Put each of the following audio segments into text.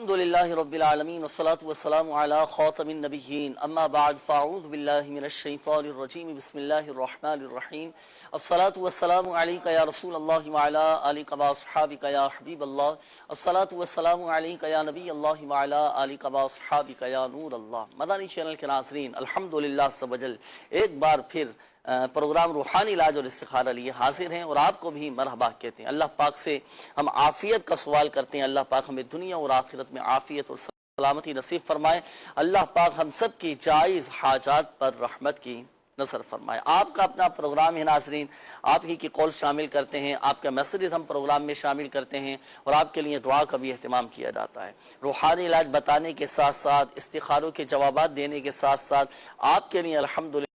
الحمدللہ رب العالمین والصلاة والسلام علی خاتم النبیین اما بعد فاعوذ باللہ من الشیطان الرجیم بسم اللہ الرحمن الرحیم الصلاة والسلام علیکہ یا رسول اللہ وعلی آلکہ واصحابکہ یا حبیب اللہ الصلاة والسلام علیکہ یا نبی اللہ وعلی آلکہ واصحابکہ یا نور اللہ۔ مدنی چینل کے ناظرین، الحمدللہ عز و جل ایک بار پھر پروگرام روحانی علاج اور استخارہ لیے حاضر ہیں اور آپ کو بھی مرحبا کہتے ہیں۔ اللہ پاک سے ہم عافیت کا سوال کرتے ہیں، اللہ پاک ہمیں دنیا اور آخرت میں عافیت اور سلامتی نصیب فرمائے، اللہ پاک ہم سب کی جائز حاجات پر رحمت کی نظر فرمائے۔ آپ کا اپنا پروگرام ہے ناظرین، آپ ہی کی قول شامل کرتے ہیں، آپ کا میسیجز ہم پروگرام میں شامل کرتے ہیں اور آپ کے لیے دعا کا بھی اہتمام کیا جاتا ہے۔ روحانی علاج بتانے کے ساتھ ساتھ، استخاروں کے جوابات دینے کے ساتھ ساتھ آپ کے لیے الحمدللہ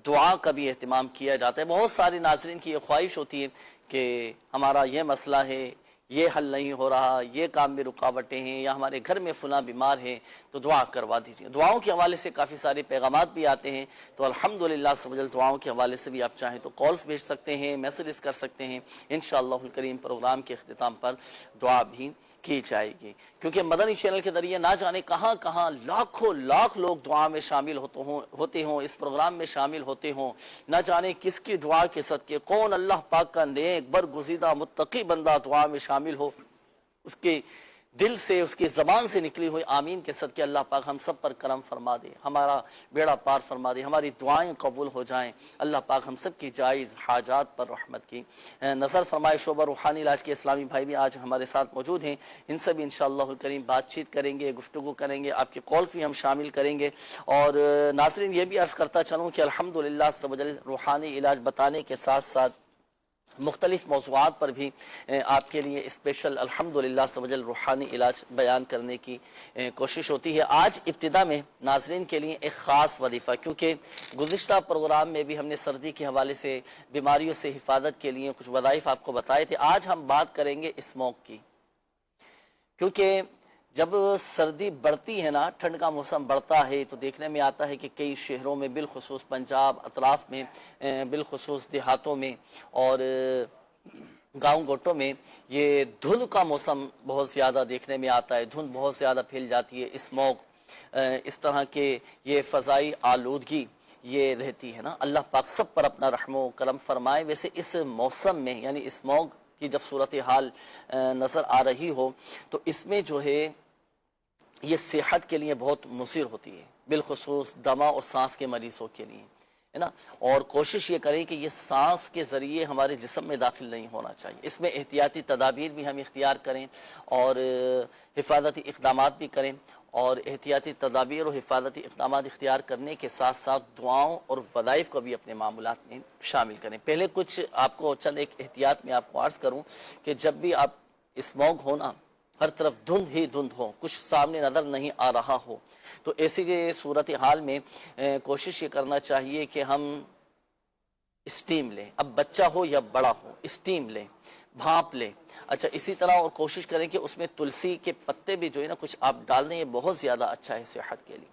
دعا کا بھی اہتمام کیا جاتا ہے۔ بہت سارے ناظرین کی یہ خواہش ہوتی ہے کہ ہمارا یہ مسئلہ ہے، یہ حل نہیں ہو رہا، یہ کام میں رکاوٹیں ہیں، یا ہمارے گھر میں فلاں بیمار ہے تو دعا کروا دیجیے۔ دعاؤں کے حوالے سے کافی سارے پیغامات بھی آتے ہیں، تو الحمدللہ سبحانہ دعاؤں کے حوالے سے بھی آپ چاہیں تو کالز بھیج سکتے ہیں، میسیجز کر سکتے ہیں، انشاءاللہ الکریم پروگرام کے اختتام پر دعا بھی کی جائے گی، کیونکہ مدنی چینل کے ذریعے نہ جانے کہاں کہاں لاکھوں لاکھ لوگ دعا میں شامل ہوتے ہوں، اس پروگرام میں شامل ہوتے ہوں، نہ جانے کس کی دعا کے صدقے کون اللہ پاک کا نیک برگزیدہ متقی بندہ دعا میں شامل ہو، اس کے دل سے، اس کی زبان سے نکلی ہوئی آمین کے صدقے اللہ پاک ہم سب پر کرم فرما دے، ہمارا بیڑا پار فرما دے، ہماری دعائیں قبول ہو جائیں، اللہ پاک ہم سب کی جائز حاجات پر رحمت کی نظر فرمائے۔ شعبہ روحانی علاج کے اسلامی بھائی بھی آج ہمارے ساتھ موجود ہیں، ان سے بھی انشاءاللہ الکریم بات چیت کریں گے، گفتگو کریں گے، آپ کے کالز بھی ہم شامل کریں گے۔ اور ناظرین یہ بھی عرض کرتا چلوں کہ الحمدللہ سب جل روحانی علاج بتانے کے ساتھ ساتھ مختلف موضوعات پر بھی آپ کے لیے اسپیشل الحمدللہ سبجل روحانی علاج بیان کرنے کی کوشش ہوتی ہے۔ آج ابتدا میں ناظرین کے لیے ایک خاص وظیفہ، کیونکہ گزشتہ پروگرام میں بھی ہم نے سردی کے حوالے سے بیماریوں سے حفاظت کے لیے کچھ وظائف آپ کو بتائے تھے۔ آج ہم بات کریں گے اسموک کی، کیونکہ جب سردی بڑھتی ہے نا، ٹھنڈ کا موسم بڑھتا ہے تو دیکھنے میں آتا ہے کہ کئی شہروں میں بالخصوص پنجاب اطراف میں، بالخصوص دیہاتوں میں اور گاؤں گوٹوں میں یہ دھند کا موسم بہت زیادہ دیکھنے میں آتا ہے، دھند بہت زیادہ پھیل جاتی ہے، اسموک اس طرح کے یہ فضائی آلودگی یہ رہتی ہے نا۔ اللہ پاک سب پر اپنا رحم و کرم فرمائے۔ ویسے اس موسم میں یعنی اسموک کی جب صورتحال نظر آ رہی ہو تو اس میں جو ہے یہ صحت کے لیے بہت مضر ہوتی ہے، بالخصوص دمہ اور سانس کے مریضوں کے لیے، ہے نا۔ اور کوشش یہ کریں کہ یہ سانس کے ذریعے ہمارے جسم میں داخل نہیں ہونا چاہیے، اس میں احتیاطی تدابیر بھی ہم اختیار کریں اور حفاظتی اقدامات بھی کریں، اور احتیاطی تدابیر اور حفاظتی اقدامات اختیار کرنے کے ساتھ ساتھ دعاؤں اور وظائف کو بھی اپنے معمولات میں شامل کریں۔ پہلے کچھ آپ کو چند ایک احتیاط میں آپ کو عرض کروں کہ جب بھی آپ اسموک ہونا، ہر طرف دھند ہی دھند ہو، کچھ سامنے نظر نہیں آ رہا ہو، تو ایسی صورتحال میں کوشش یہ کرنا چاہیے کہ ہم اسٹیم لیں، اب بچہ ہو یا بڑا ہو، اسٹیم لیں، بھانپ لیں۔ اچھا، اسی طرح اور کوشش کریں کہ اس میں تلسی کے پتے بھی جو ہے نا کچھ آپ ڈال دیں، یہ بہت زیادہ اچھا ہے صحت کے لیے۔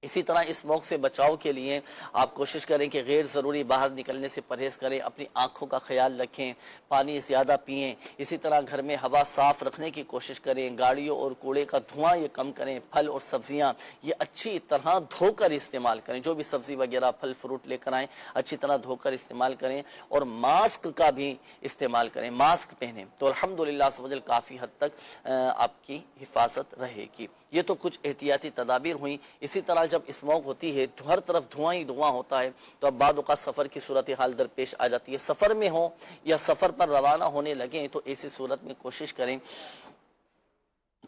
اسی طرح اسموک سے بچاؤ کے لیے آپ کوشش کریں کہ غیر ضروری باہر نکلنے سے پرہیز کریں، اپنی آنکھوں کا خیال رکھیں، پانی زیادہ پئیں، اسی طرح گھر میں ہوا صاف رکھنے کی کوشش کریں، گاڑیوں اور کوڑے کا دھواں یہ کم کریں، پھل اور سبزیاں یہ اچھی طرح دھو کر استعمال کریں، جو بھی سبزی وغیرہ پھل فروٹ لے کر آئیں اچھی طرح دھو کر استعمال کریں، اور ماسک کا بھی استعمال کریں، ماسک پہنیں تو الحمدللہ سبحانہ کافی حد تک آپ کی حفاظت رہے گی۔ یہ تو کچھ احتیاطی تدابیر ہوئیں۔ اسی طرح جب اسموک ہوتی ہے تو ہر طرف دھواں ہی دھواں ہوتا ہے، تو اب بعد اوقات سفر کی صورتحال درپیش آ جاتی ہے، سفر میں ہوں یا سفر پر روانہ ہونے لگیں تو ایسی صورت میں کوشش کریں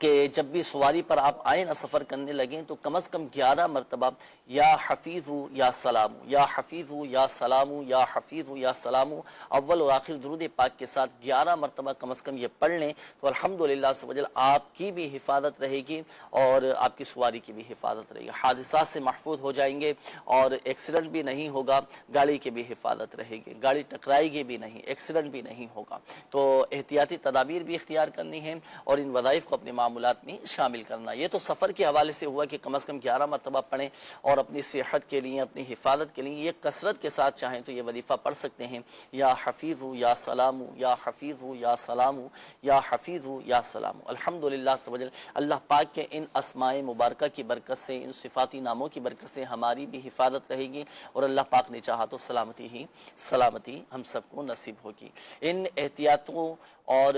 کہ جب بھی سواری پر آپ آئیں نا، سفر کرنے لگیں تو کم از کم 11 مرتبہ یا حفیظ یا سلام، یا حفیظ یا سلام، یا حفیظ یا سلام، اول اور آخر درود پاک کے ساتھ 11 مرتبہ کم از کم یہ پڑھ لیں تو الحمدللہ سبحانہ آپ کی بھی حفاظت رہے گی اور آپ کی سواری کی بھی حفاظت رہے گی، حادثات سے محفوظ ہو جائیں گے اور ایکسیڈنٹ بھی نہیں ہوگا، گاڑی کی بھی حفاظت رہے گی، گاڑی ٹکرائے گی بھی نہیں، ایکسیڈنٹ بھی نہیں ہوگا۔ تو احتیاطی تدابیر بھی اختیار کرنی ہیں اور ان وظائف کو اپنے معمولات میں شامل کرنا. یہ تو سفر کے حوالے سے ہوا کہ کم از کم 11 مرتبہ پڑھیں اور اپنی صحت کے لیے اپنی حفاظت کے لیے یہ کثرت کے ساتھ چاہیں تو یہ وظیفہ پڑھ سکتے ہیں. یا حفیظ ہو یا سلام ہو یا حفیظ ہو یا سلام ہو یا حفیظ ہو یا سلام ہو. الحمدللہ سبحان اللہ پاک کے ان اسماء مبارکہ کی برکت سے ان صفاتی ناموں کی برکت سے ہماری بھی حفاظت رہے گی اور اللہ پاک نے چاہا تو سلامتی ہی سلامتی ہم سب کو نصیب ہوگی. ان احتیاطوں اور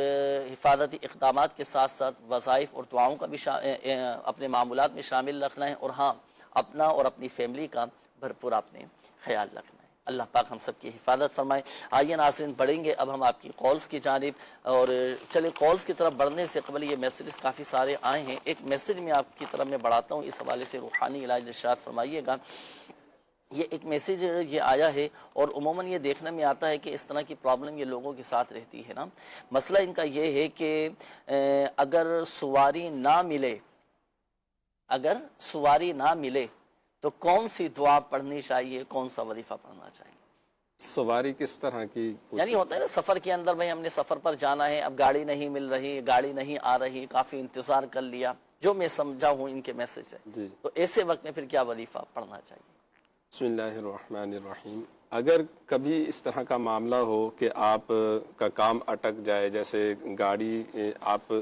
حفاظتی اقدامات کے ساتھ ساتھ وظائف اور دعاؤں کا بھی اپنے معمولات میں شامل رکھنا ہے اور ہاں اپنا اور اپنی فیملی کا بھرپور آپ نے خیال رکھنا ہے. اللہ پاک ہم سب کی حفاظت فرمائے. آئیے ناظرین بڑھیں گے اب ہم آپ کی کالز کی جانب اور چلے کالز کی طرف بڑھنے سے قبل یہ میسیجز کافی سارے آئے ہیں. ایک میسیج میں آپ کی طرف میں بڑھاتا ہوں اس حوالے سے روحانی علاج ارشاد فرمائیے گا. یہ ایک میسیج یہ آیا ہے اور عموماً یہ دیکھنے میں آتا ہے کہ اس طرح کی پرابلم یہ لوگوں کے ساتھ رہتی ہے نا. مسئلہ ان کا یہ ہے کہ اگر سواری نہ ملے تو کون سی دعا پڑھنی چاہیے, کون سا وظیفہ پڑھنا چاہیے؟ سواری کس طرح کی؟ یعنی ہوتا ہے نا سفر کے اندر بھائی ہم نے سفر پر جانا ہے, اب گاڑی نہیں مل رہی, گاڑی نہیں آ رہی, کافی انتظار کر لیا, جو میں سمجھا ہوں ان کے میسج سے جی. تو ایسے وقت میں پھر کیا وظیفہ پڑھنا چاہیے؟ بسم اللہ الرحمن الرحیم. اگر کبھی اس طرح کا معاملہ ہو کہ آپ کا کام اٹک جائے, جیسے گاڑی آپ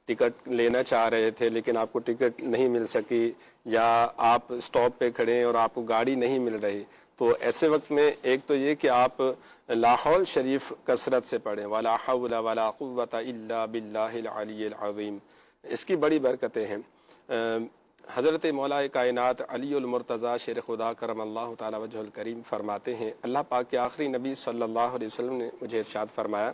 ٹکٹ لینا چاہ رہے تھے لیکن آپ کو ٹکٹ نہیں مل سکی, یا آپ اسٹاپ پہ کھڑے ہیں اور آپ کو گاڑی نہیں مل رہی, تو ایسے وقت میں ایک تو یہ کہ آپ لاحول شریف کثرت سے پڑھیں, وَلَا حَوْلَ وَلَا قُوَّةَ إِلَّا بِاللَّهِ الْعَلِيِّ الْعَظِيمِ. اس کی بڑی برکتیں ہیں. حضرت مولا کائنات علی المرتضیٰ شیر خدا کرم اللہ تعالی وجہ الکریم فرماتے ہیں, اللہ پاک کے آخری نبی صلی اللہ علیہ وسلم نے مجھے ارشاد فرمایا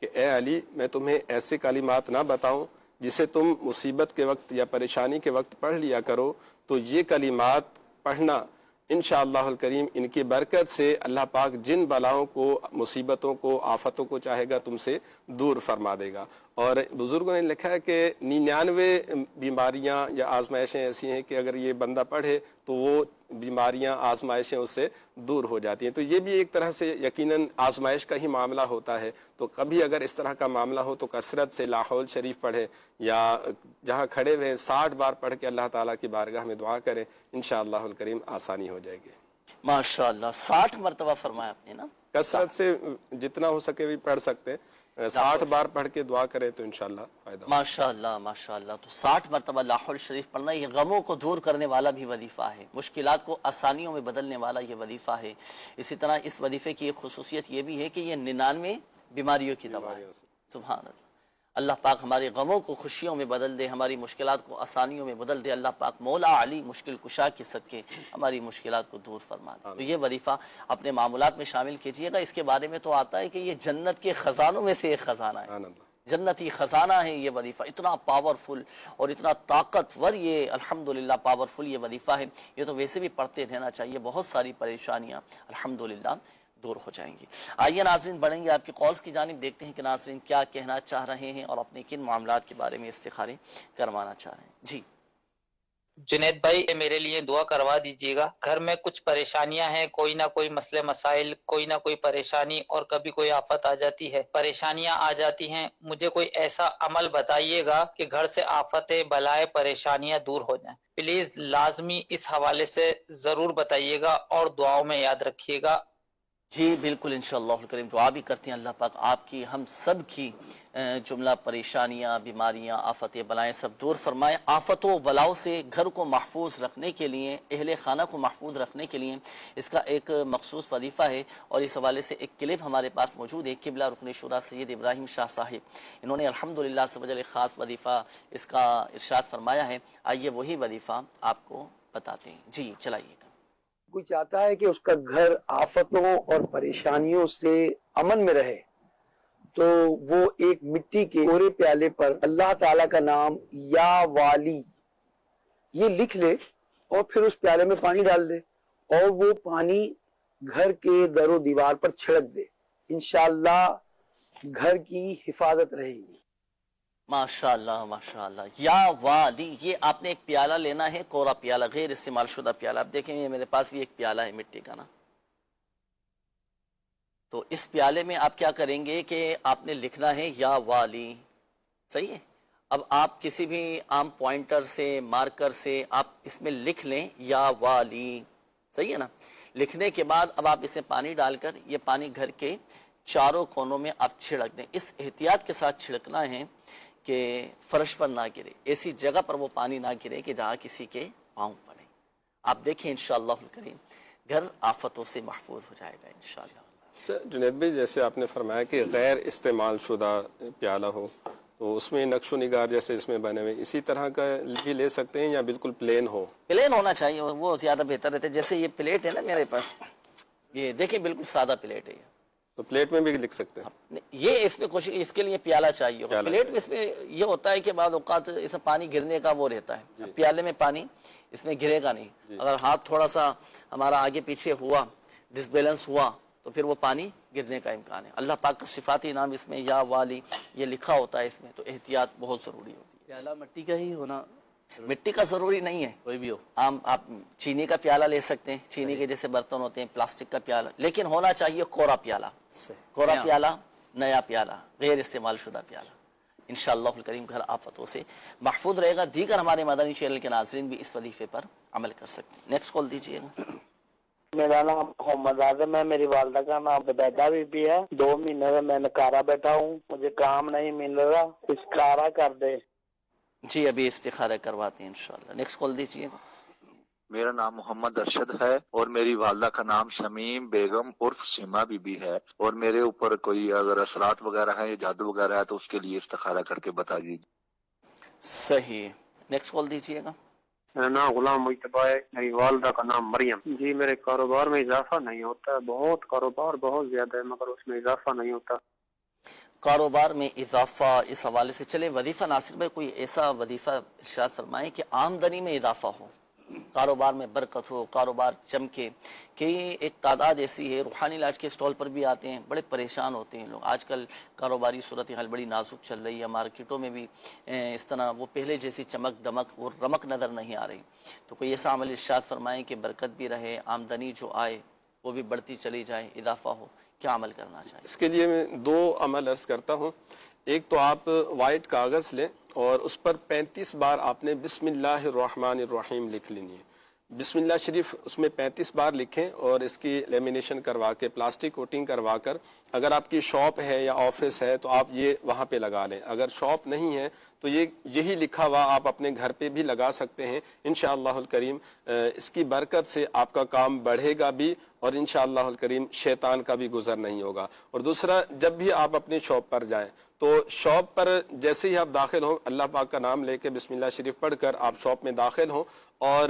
کہ اے علی, میں تمہیں ایسے کلمات نہ بتاؤں جسے تم مصیبت کے وقت یا پریشانی کے وقت پڑھ لیا کرو, تو یہ کلمات پڑھنا انشاءاللہ الکریم ان کی برکت سے اللہ پاک جن بلاؤں کو, مصیبتوں کو, آفتوں کو چاہے گا تم سے دور فرما دے گا. اور بزرگوں نے لکھا ہے کہ 99 بیماریاں یا آزمائشیں ایسی ہیں کہ اگر یہ بندہ پڑھے تو وہ بیماریاں, آزمائشیں اس سے دور ہو جاتی ہیں. تو یہ بھی ایک طرح سے یقیناً آزمائش کا ہی معاملہ ہوتا ہے. تو کبھی اگر اس طرح کا معاملہ ہو تو کثرت سے لاحول شریف پڑھیں, یا جہاں کھڑے ہوئے 60 بار پڑھ کے اللہ تعالیٰ کی بارگاہ میں دعا کریں, انشاءاللہ الکریم آسانی ہو جائے گی. ماشاءاللہ 60 مرتبہ فرمایا آپ نے نا, کثرت سے جتنا ہو سکے بھی پڑھ سکتے ہیں, 60 بار پڑھ کے دعا کریں تو انشاءاللہ فائدہ. ماشاءاللہ ماشاءاللہ. تو 60 مرتبہ لاحول شریف پڑھنا یہ غموں کو دور کرنے والا بھی وظیفہ ہے, مشکلات کو آسانیوں میں بدلنے والا یہ وظیفہ ہے. اسی طرح اس وظیفے کی ایک خصوصیت یہ بھی ہے کہ یہ 99 بیماریوں کی دوا ہے. سبحان اللہ. اللہ پاک ہمارے غموں کو خوشیوں میں بدل دے, ہماری مشکلات کو آسانیوں میں بدل دے. اللہ پاک مولا علی مشکل کشا کے صدقے ہماری مشکلات کو دور فرما دے. تو یہ وظیفہ اپنے معمولات میں شامل کیجئے گا. اس کے بارے میں تو آتا ہے کہ یہ جنت کے خزانوں میں سے ایک خزانہ ہے, جنتی خزانہ ہے یہ وظیفہ. اتنا پاورفل اور اتنا طاقتور یہ الحمدللہ پاورفل یہ وظیفہ ہے. یہ تو ویسے بھی پڑھتے رہنا چاہیے, بہت ساری پریشانیاں الحمدللہ دور ہو جائیں گی. آئیے ناظرین بڑھیں گے آپ کی کالز کی جانب, دیکھتے ہیں کہ ناظرین کیا کہنا چاہ رہے ہیں اور اپنے کن معاملات کے بارے میں استخارے کروانا چاہ رہے ہیں. جی جنید بھائی میرے لیے دعا کروا دیجیے گا. گھر میں کچھ پریشانیاں ہیں, کوئی نہ کوئی مسئلے مسائل, کوئی نہ کوئی پریشانی, اور کبھی کوئی آفت آ جاتی ہے, پریشانیاں آ جاتی ہیں. مجھے کوئی ایسا عمل بتائیے گا کہ گھر سے آفتیں, بلائے, پریشانیاں دور ہو جائیں. پلیز لازمی اس حوالے سے ضرور بتائیے گا اور دعاؤں میں یاد رکھیے گا. جی بالکل انشاءاللہ الکریم دعا بھی کرتے ہیں اللہ پاک آپ کی, ہم سب کی جملہ پریشانیاں, بیماریاں, آفتیں, بلائیں سب دور فرمائے. آفتوں و بلاؤں سے گھر کو محفوظ رکھنے کے لیے, اہل خانہ کو محفوظ رکھنے کے لیے اس کا ایک مخصوص وظیفہ ہے. اور اس حوالے سے ایک کلپ ہمارے پاس موجود ہے. قبلہ رکن شورا سید ابراہیم شاہ صاحب, انہوں نے الحمدللہ سے وجہ خاص وظیفہ اس کا ارشاد فرمایا ہے. آئیے وہی وظیفہ آپ کو بتاتے ہیں. جی چلائیے. کوئی چاہتا ہے کہ اس کا گھر آفتوں اور پریشانیوں سے امن میں رہے تو وہ ایک مٹی کے کورے پیالے پر اللہ تعالیٰ کا نام یا والی یہ لکھ لے اور پھر اس پیالے میں پانی ڈال دے اور وہ پانی گھر کے در و دیوار پر چھڑک دے. انشاءاللہ گھر کی حفاظت رہے گی. ماشاءاللہ ماشاءاللہ. یا والی, یہ آپ نے ایک پیالہ لینا ہے, کورا پیالہ, غیر استعمال شدہ پیالہ. آپ دیکھیں یہ میرے پاس بھی ایک پیالہ ہے مٹی کا نا. تو اس پیالے میں آپ کیا کریں گے کہ آپ نے لکھنا ہے یا والی, صحیح ہے. اب آپ کسی بھی عام پوائنٹر سے مارکر سے آپ اس میں لکھ لیں یا والی، صحیح ہے نا. لکھنے کے بعد اب آپ اس میں پانی ڈال کر یہ پانی گھر کے چاروں کونوں میں آپ چھڑک دیں. اس احتیاط کے ساتھ چھڑکنا ہے کہ فرش پر نہ گرے، ایسی جگہ پر وہ پانی نہ گرے کہ جہاں کسی کے پاؤں پڑے. آپ دیکھیں انشاءاللہ الکریم گھر آفتوں سے محفوظ ہو جائے گا انشاءاللہ. جنید بھائی، جیسے آپ نے فرمایا کہ غیر استعمال شدہ پیالہ ہو تو اس میں نقش و نگار جیسے اس میں بنے ہوئے اسی طرح کا بھی لے سکتے ہیں یا بالکل پلین ہو؟ پلین ہونا چاہیے، وہ زیادہ بہتر رہتا ہے. جیسے یہ پلیٹ ہے نا میرے پاس، یہ دیکھیں بالکل سادہ پلیٹ ہے یہ. تو پلیٹ میں بھی لکھ سکتے ہیں؟ یہ اس میں کوشش، اس کے لیے پیالہ چاہیے ہوگا. پلیٹ میں اس میں یہ ہوتا ہے کہ بعض اوقات اس میں پانی گرنے کا وہ رہتا ہے، پیالے میں پانی اس میں گرے گا نہیں. اگر ہاتھ تھوڑا سا ہمارا آگے پیچھے ہوا، ڈس بیلنس ہوا، تو پھر وہ پانی گرنے کا امکان ہے. اللہ پاک کا صفاتی نام اس میں یا والی یہ لکھا ہوتا ہے اس میں، تو احتیاط بہت ضروری ہوتی ہے. پیالہ مٹی کا ہی ہونا مٹی کا ضروری نہیں ہے، کوئی بھی ہو. آپ چینی کا پیالہ لے سکتے ہیں، چینی کے جیسے برتن ہوتے ہیں، پلاسٹک کا پیالہ، لیکن ہونا چاہیے کوڑا پیالہ. کوڑا پیالہ، نیا پیالہ، غیر استعمال شدہ پیالہ. انشاءاللہ الکریم گھر آفتوں سے محفوظ رہے گا. دیگر ہمارے مدنی چینل کے ناظرین بھی اس وظیفے پر عمل کر سکتے ہیں. نیکسٹ کال دیجیے گا. میرا نام محمد اعظم ہے، میری والدہ کا نام زبیدہ بی بی ہے. 2 مہینے سے میں نکارا بیٹھا ہوں، مجھے کام نہیں مل رہا، استخارہ کر دے. جی ابھی استخارہ کرواتے ہیں انشاءاللہ. نیکسٹ کال دیجیے گا. میرا نام محمد ارشد ہے اور میری والدہ کا نام شمیم بیگم عرف سیما بی بی ہے، اور میرے اوپر کوئی اگر اثرات وغیرہ ہیں یا جادو وغیرہ ہے تو اس کے لیے استخارہ کر کے بتا دیجیے. صحیح. نیکسٹ کال دیجیے گا. میرا نام غلام مجتبی ہے، میری والدہ کا نام مریم. جی میرے کاروبار میں اضافہ نہیں ہوتا ہے، بہت کاروبار بہت زیادہ ہے مگر اس میں اضافہ نہیں ہوتا. کاروبار میں اضافہ، اس حوالے سے چلیں وظیفہ ناصر بھائی کوئی ایسا وظیفہ ارشاد فرمائیں کہ آمدنی میں اضافہ ہو، کاروبار میں برکت ہو، کاروبار چمکے. کہ ایک تعداد ایسی ہے، روحانی علاج کے اسٹال پر بھی آتے ہیں، بڑے پریشان ہوتے ہیں لوگ. آج کل کاروباری صورتحال بڑی نازک چل رہی ہے، مارکیٹوں میں بھی اس طرح وہ پہلے جیسی چمک دمک اور رمک نظر نہیں آ رہی. تو کوئی ایسا عمل ارشاد فرمائیں کہ برکت بھی رہے، آمدنی جو آئے وہ بھی بڑھتی چلی جائے، اضافہ ہو. کیا عمل کرنا چاہیے؟ اس کے لیے میں 2 عمل عرض کرتا ہوں. ایک تو آپ وائٹ کاغذ لیں اور اس پر 35 بار آپ نے بسم اللہ الرحمن الرحیم لکھ لینی ہے. بسم اللہ شریف اس میں 35 بار لکھیں اور اس کی لیمینیشن کروا کے پلاسٹک کوٹنگ کروا کر، اگر آپ کی شاپ ہے یا آفس ہے تو آپ یہ وہاں پہ لگا لیں. اگر شاپ نہیں ہے تو یہی لکھا ہوا آپ اپنے گھر پہ بھی لگا سکتے ہیں. انشاءاللہ الکریم اس کی برکت سے آپ کا کام بڑھے گا بھی اور انشاءاللہ الکریم شیطان کا بھی گزر نہیں ہوگا. اور دوسرا، جب بھی آپ اپنی شاپ پر جائیں تو شاپ پر جیسے ہی آپ داخل ہوں اللہ پاک کا نام لے کے بسم اللہ شریف پڑھ کر آپ شاپ میں داخل ہوں اور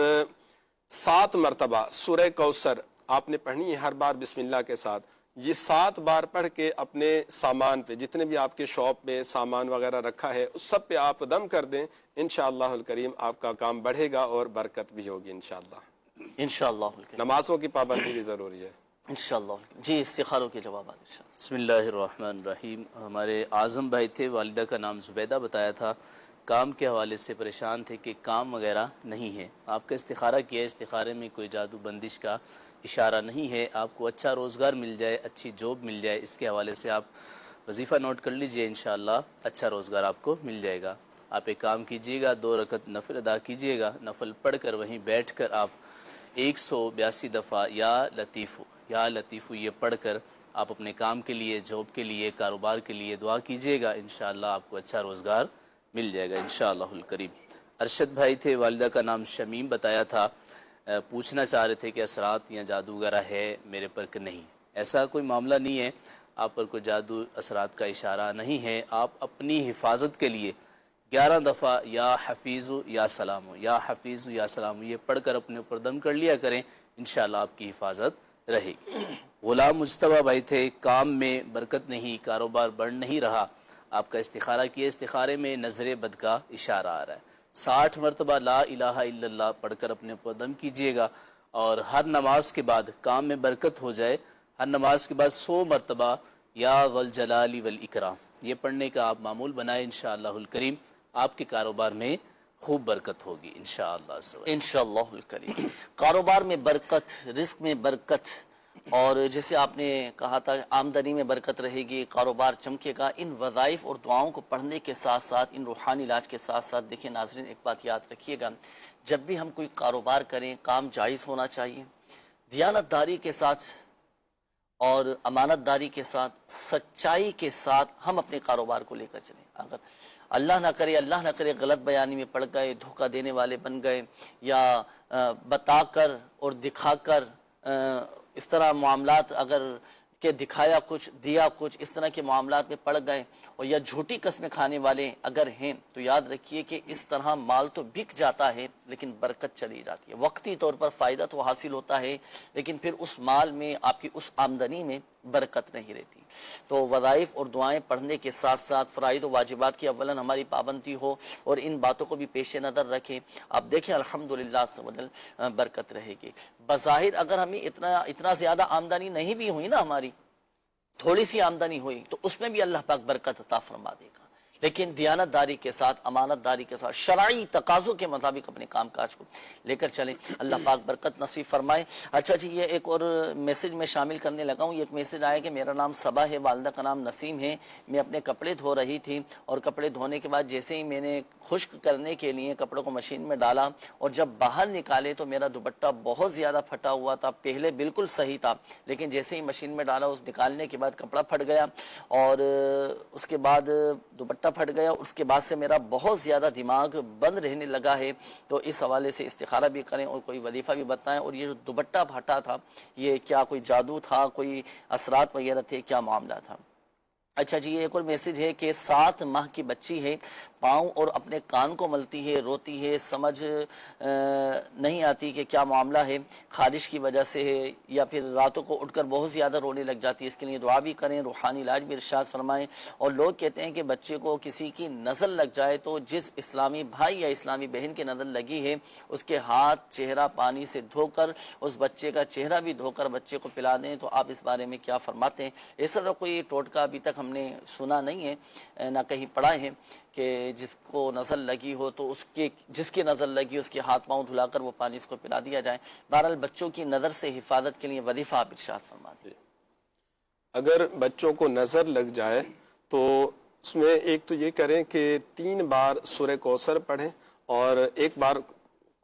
7 مرتبہ سورہ کوثر آپ نے پڑھنی ہے ہر بار بسم اللہ کے ساتھ. یہ 7 بار پڑھ کے اپنے سامان پہ جتنے بھی آپ کے شاپ میں سامان وغیرہ رکھا ہے اس سب پہ آپ دم کر دیں. انشاءاللہ الکریم آپ کا کام بڑھے گا اور برکت بھی ہوگی انشاءاللہ. انشاءاللہ الکریم. نمازوں کی پابندی بھی ضروری ہے انشاءاللہ. جی استخاروں کے جوابات انشاءاللہ. بسم اللہ الرحمن الرحیم. ہمارے اعظم بھائی تھے، والدہ کا نام زبیدہ بتایا تھا، کام کے حوالے سے پریشان تھے کہ کام وغیرہ نہیں ہے. آپ کا استخارہ کیا ہے، استخارے میں کوئی جادو بندش کا اشارہ نہیں ہے. آپ کو اچھا روزگار مل جائے، اچھی جاب مل جائے، اس کے حوالے سے آپ وظیفہ نوٹ کر لیجئے. انشاءاللہ اچھا روزگار آپ کو مل جائے گا. آپ ایک کام کیجئے گا، 2 رکعت نفل ادا کیجئے گا. نفل پڑھ کر وہیں بیٹھ کر آپ 182 دفعہ یا لطیفو یہ پڑھ کر آپ اپنے کام کے لیے، جاب کے لیے، کاروبار کے لیے دعا کیجئے گا. انشاءاللہ آپ کو اچھا روزگار مل جائے گا انشاءاللہ الکریم. ارشد بھائی تھے، والدہ کا نام شمیم بتایا تھا، پوچھنا چاہ رہے تھے کہ اثرات یا جادو وغیرہ ہے میرے پر کہ نہیں. ایسا کوئی معاملہ نہیں ہے، آپ پر کوئی جادو اثرات کا اشارہ نہیں ہے. آپ اپنی حفاظت کے لیے 11 دفعہ یا حفیظ یا سلام، یا حفیظ یا سلام یہ پڑھ کر اپنے اوپر دم کر لیا کریں. انشاءاللہ آپ کی حفاظت رہے گی. غلام مجتبی بھائی تھے، کام میں برکت نہیں، کاروبار بڑھ نہیں رہا. آپ کا استخارہ کیا، استخارے میں نظر بد کا اشارہ آ رہا ہے. 60 مرتبہ لا الہ الا اللہ پڑھ کر اپنے اوپر دم کیجئے گا. اور ہر نماز کے بعد کام میں برکت ہو جائے، ہر نماز کے بعد 100 مرتبہ یا ذل جلال والاکرام یہ پڑھنے کا آپ معمول بنائیں. انشاءاللہ الکریم آپ کے کاروبار میں خوب برکت ہوگی انشاءاللہ. انشاءاللہ الکریم. کاروبار میں برکت، رزق میں برکت اور جیسے آپ نے کہا تھا آمدنی میں برکت رہے گی، کاروبار چمکے گا، ان وظائف اور دعاؤں کو پڑھنے کے ساتھ ساتھ، ان روحانی علاج کے ساتھ ساتھ، دیکھیں ناظرین ایک بات یاد رکھیے گا، جب بھی ہم کوئی کاروبار کریں کام جائز ہونا چاہیے، دیانت داری کے ساتھ اور امانت داری کے ساتھ، سچائی کے ساتھ ہم اپنے کاروبار کو لے کر چلیں۔ اگر اللہ نہ کرے غلط بیانی میں پڑ گئے، دھوکہ دینے والے بن گئے، یا بتا کر اور دکھا کر اس طرح معاملات اگر کہ دکھایا کچھ دیا کچھ، اس طرح کے معاملات میں پڑ گئے، اور یا جھوٹی قسمیں کھانے والے اگر ہیں، تو یاد رکھیے کہ اس طرح مال تو بک جاتا ہے لیکن برکت چلی جاتی ہے، وقتی طور پر فائدہ تو حاصل ہوتا ہے لیکن پھر اس مال میں، آپ کی اس آمدنی میں برکت نہیں رہتی۔ تو وظائف اور دعائیں پڑھنے کے ساتھ ساتھ فرائض و واجبات کی اولاً ہماری پابندی ہو، اور ان باتوں کو بھی پیش نظر رکھیں۔ آپ دیکھیں الحمدللہ برکت رہے گی۔ بظاہر اگر ہمیں اتنا زیادہ آمدنی نہیں بھی ہوئی نا، ہماری تھوڑی سی آمدنی ہوئی، تو اس میں بھی اللہ پاک برکت عطا فرما دے گا، لیکن دیانت داری کے ساتھ، امانت داری کے ساتھ، شرعی تقاضوں کے مطابق اپنے کام کاج کو لے کر چلیں، اللہ پاک برکت نصیب فرمائے۔ اچھا جی، یہ ایک اور میسج میں شامل کرنے لگا ہوں۔ یہ ایک میسج آیا کہ میرا نام صبا ہے، والدہ کا نام نسیم ہے، میں اپنے کپڑے دھو رہی تھی، اور کپڑے دھونے کے بعد جیسے ہی میں نے خشک کرنے کے لیے کپڑوں کو مشین میں ڈالا اور جب باہر نکالے تو میرا دوپٹہ بہت زیادہ پھٹا ہوا تھا۔ پہلے بالکل صحیح تھا، لیکن جیسے ہی مشین میں ڈالا، اس نکالنے کے بعد کپڑا پھٹ گیا، اور اس کے بعد دوپٹہ پھٹ گیا، اس کے بعد سے میرا بہت زیادہ دماغ بند رہنے لگا ہے۔ تو اس حوالے سے استخارہ بھی کریں اور کوئی وظیفہ بھی بتائیں، اور یہ جو دوپٹہ پھٹا تھا، یہ کیا کوئی جادو تھا، کوئی اثرات وغیرہ تھے، کیا معاملہ تھا؟ اچھا جی، یہ ایک اور میسج ہے کہ 7 ماہ کی بچی ہے، پاؤں اور اپنے کان کو ملتی ہے، روتی ہے، سمجھ نہیں آتی کہ کیا معاملہ ہے، خارش کی وجہ سے ہے یا پھر راتوں کو اٹھ کر بہت زیادہ رونے لگ جاتی ہے، اس کے لیے دعا بھی کریں، روحانی علاج بھی ارشاد فرمائیں۔ اور لوگ کہتے ہیں کہ بچے کو کسی کی نظر لگ جائے تو جس اسلامی بھائی یا اسلامی بہن کی نظر لگی ہے، اس کے ہاتھ چہرہ پانی سے دھو کر، اس بچے کا چہرہ بھی دھو کر بچے کو پلا دیں، تو آپ اس بارے میں کیا فرماتے ہیں؟ ایسا تو کوئی ٹوٹکا ابھی تک ہم نے سنا نہیں ہے، نہ کہیں پڑھا ہے کہ جس کو نظر لگی ہو تو جس کی نظر لگی اس کے ہاتھ پاؤں دھلا کر وہ پانی اس کو پلا دیا جائے۔ بہرحال بچوں کی نظر سے حفاظت کے لیے وظیفہ آپ ارشاد فرما دیں۔ اگر بچوں کو نظر لگ جائے تو اس میں ایک تو یہ کریں کہ 3 بار سورہ کوثر پڑھیں، اور ایک بار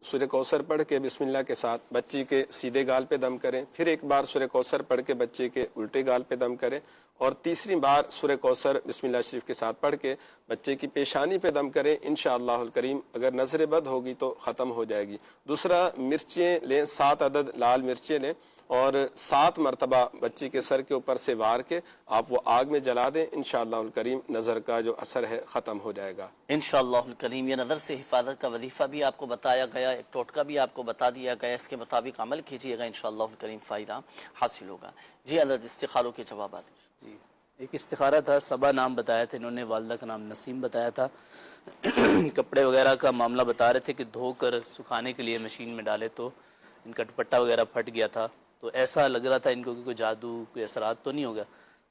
سورہ کوثر پڑھ کے بسم اللہ کے ساتھ بچی کے سیدھے گال پہ دم کریں، پھر ایک بار سورہ کوثر پڑھ کے بچے کے الٹے گال پہ دم کریں، اور تیسری بار سورہ کوثر بسم اللہ شریف کے ساتھ پڑھ کے بچے کی پیشانی پہ دم کریں۔ انشاءاللہ الکریم اگر نظر بد ہوگی تو ختم ہو جائے گی۔ دوسرا، مرچیں لیں، 7 عدد لال مرچیں لیں، اور 7 مرتبہ بچی کے سر کے اوپر سے وار کے آپ وہ آگ میں جلا دیں، انشاءاللہ الکریم نظر کا جو اثر ہے ختم ہو جائے گا انشاءاللہ الکریم۔ یہ نظر سے حفاظت کا وظیفہ بھی آپ کو بتایا گیا، ایک ٹوٹکا بھی آپ کو بتا دیا گیا، اس کے مطابق عمل کیجئے گا، انشاءاللہ الکریم فائدہ حاصل ہوگا۔ جی اللہ، استخاروں کے جوابات۔ جی، ایک استخارہ تھا، صبا نام بتایا تھا انہوں نے، والدہ کا نام نسیم بتایا تھا، کپڑے وغیرہ کا معاملہ بتا رہے تھے کہ دھو کر سکھانے کے لیے مشین میں ڈالے تو ان کا دوپٹہ وغیرہ پھٹ گیا تھا، تو ایسا لگ رہا تھا ان کو کہ کوئی جادو، کوئی اثرات تو نہیں ہوگا۔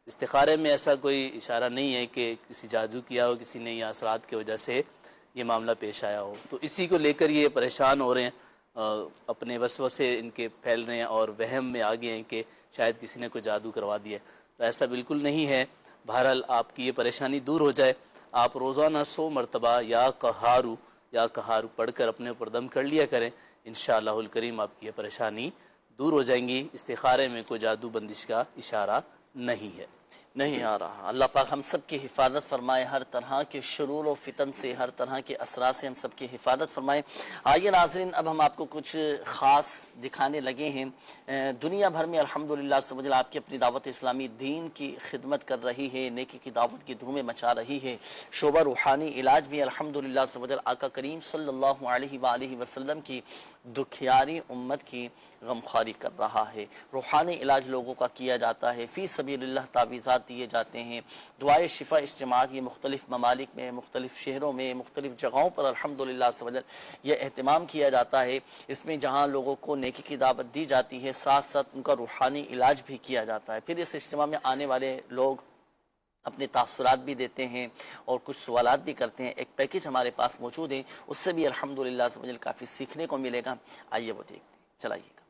استخارے میں ایسا کوئی اشارہ نہیں ہے کہ کسی جادو کیا ہو کسی نے، یا اثرات کی وجہ سے یہ معاملہ پیش آیا ہو، تو اسی کو لے کر یہ پریشان ہو رہے ہیں، اپنے وسوسے ان کے پھیل رہے ہیں اور وہم میں آگے ہیں کہ شاید کسی نے کوئی جادو کروا دیا، تو ایسا بالکل نہیں ہے۔ بہرحال آپ کی یہ پریشانی دور ہو جائے، آپ روزانہ 100 مرتبہ یا قہارو پڑھ کر اپنے اوپر دم کر لیا کریں، انشاءاللہ الکریم آپ کی یہ پریشانی دور ہو جائیں گی۔ استخارے میں کوئی جادو بندش کا اشارہ نہیں ہے، نہیں آ رہا۔ اللہ پاک ہم سب کی حفاظت فرمائے، ہر طرح کے شرور و فتن سے، ہر طرح کے اثرات سے ہم سب کی حفاظت فرمائے۔ آئیے ناظرین، اب ہم آپ کو کچھ خاص دکھانے لگے ہیں۔ دنیا بھر میں الحمدللہ سمجھ آپ کی اپنی دعوت اسلامی دین کی خدمت کر رہی ہے، نیکی کی دعوت کی دھومیں مچا رہی ہے۔ شعبہ روحانی علاج بھی الحمدللہ سمجھ آقا کریم صلی اللہ علیہ وآلہ وسلم کی دکھیاری امت کی غمخواری کر رہا ہے۔ روحانی علاج لوگوں کا کیا جاتا ہے، فی سبیل اللہ تعویذات دیے جاتے ہیں، دعائے شفا اجتماعات یہ مختلف ممالک میں، مختلف شہروں میں، مختلف جگہوں پر الحمدللہ سمجھ یہ اہتمام کیا جاتا ہے۔ اس میں جہاں لوگوں کو نیکی کی دعوت دی جاتی ہے، ساتھ ساتھ ان کا روحانی علاج بھی کیا جاتا ہے۔ پھر اس اجتماع میں آنے والے لوگ اپنے تاثرات بھی دیتے ہیں اور کچھ سوالات بھی کرتے ہیں۔ ایک پیکج ہمارے پاس موجود ہے، اس سے بھی الحمدللہ سمجھ کافی سیکھنے کو ملے گا۔ آئیے وہ دیکھتے ہیں، چلائیے گا۔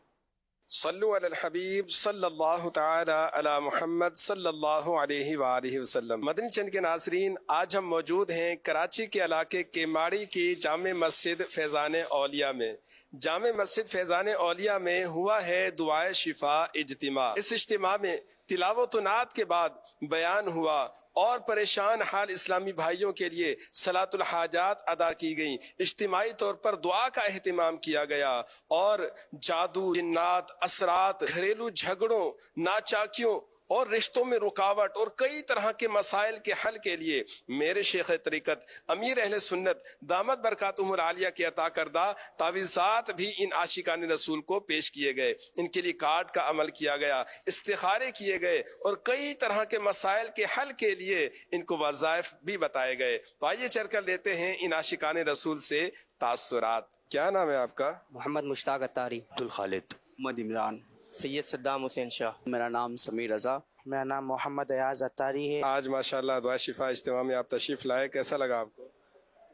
صلو علی الحبیب صلی اللہ تعالی علی محمد صلی اللہ علیہ وآلہ وسلم۔ مدنی چینل کے ناظرین، آج ہم موجود ہیں کراچی کے علاقے کیماڑی کی جامع مسجد فیضان اولیاء میں۔ جامع مسجد فیضان اولیاء میں ہوا ہے دعائے شفا اجتماع۔ اس اجتماع میں تلاوت و نعت کے بعد بیان ہوا اور پریشان حال اسلامی بھائیوں کے لیے صلاۃ الحاجات ادا کی گئیں، اجتماعی طور پر دعا کا اہتمام کیا گیا اور جادو، جنات، اثرات، گھریلو جھگڑوں، ناچاکیوں اور رشتوں میں رکاوٹ اور کئی طرح کے مسائل کے حل کے لیے میرے شیخ طریقت امیر اہل سنت دامت برکاتہم العالیہ کے عطا کردہ تعویذات بھی ان عاشقان رسول کو پیش کیے گئے، ان کے لیے کارڈ کا عمل کیا گیا، استخارے کیے گئے اور کئی طرح کے مسائل کے حل کے لیے ان کو وظائف بھی بتائے گئے۔ تو آئیے چل کر لیتے ہیں ان عاشقان رسول سے تاثرات۔ کیا نام ہے آپ کا؟ محمد مشتاق اتاری، عبدالخالد، محمد عمران، سید صدام حسین شاہ، میرا نام سمیر رضا، میرا نام محمد ایاز اتاری ہے۔ آج ماشاءاللہ دعا شفا اجتماع میں آپ تشریف لائے، کیسا لگا آپ کو؟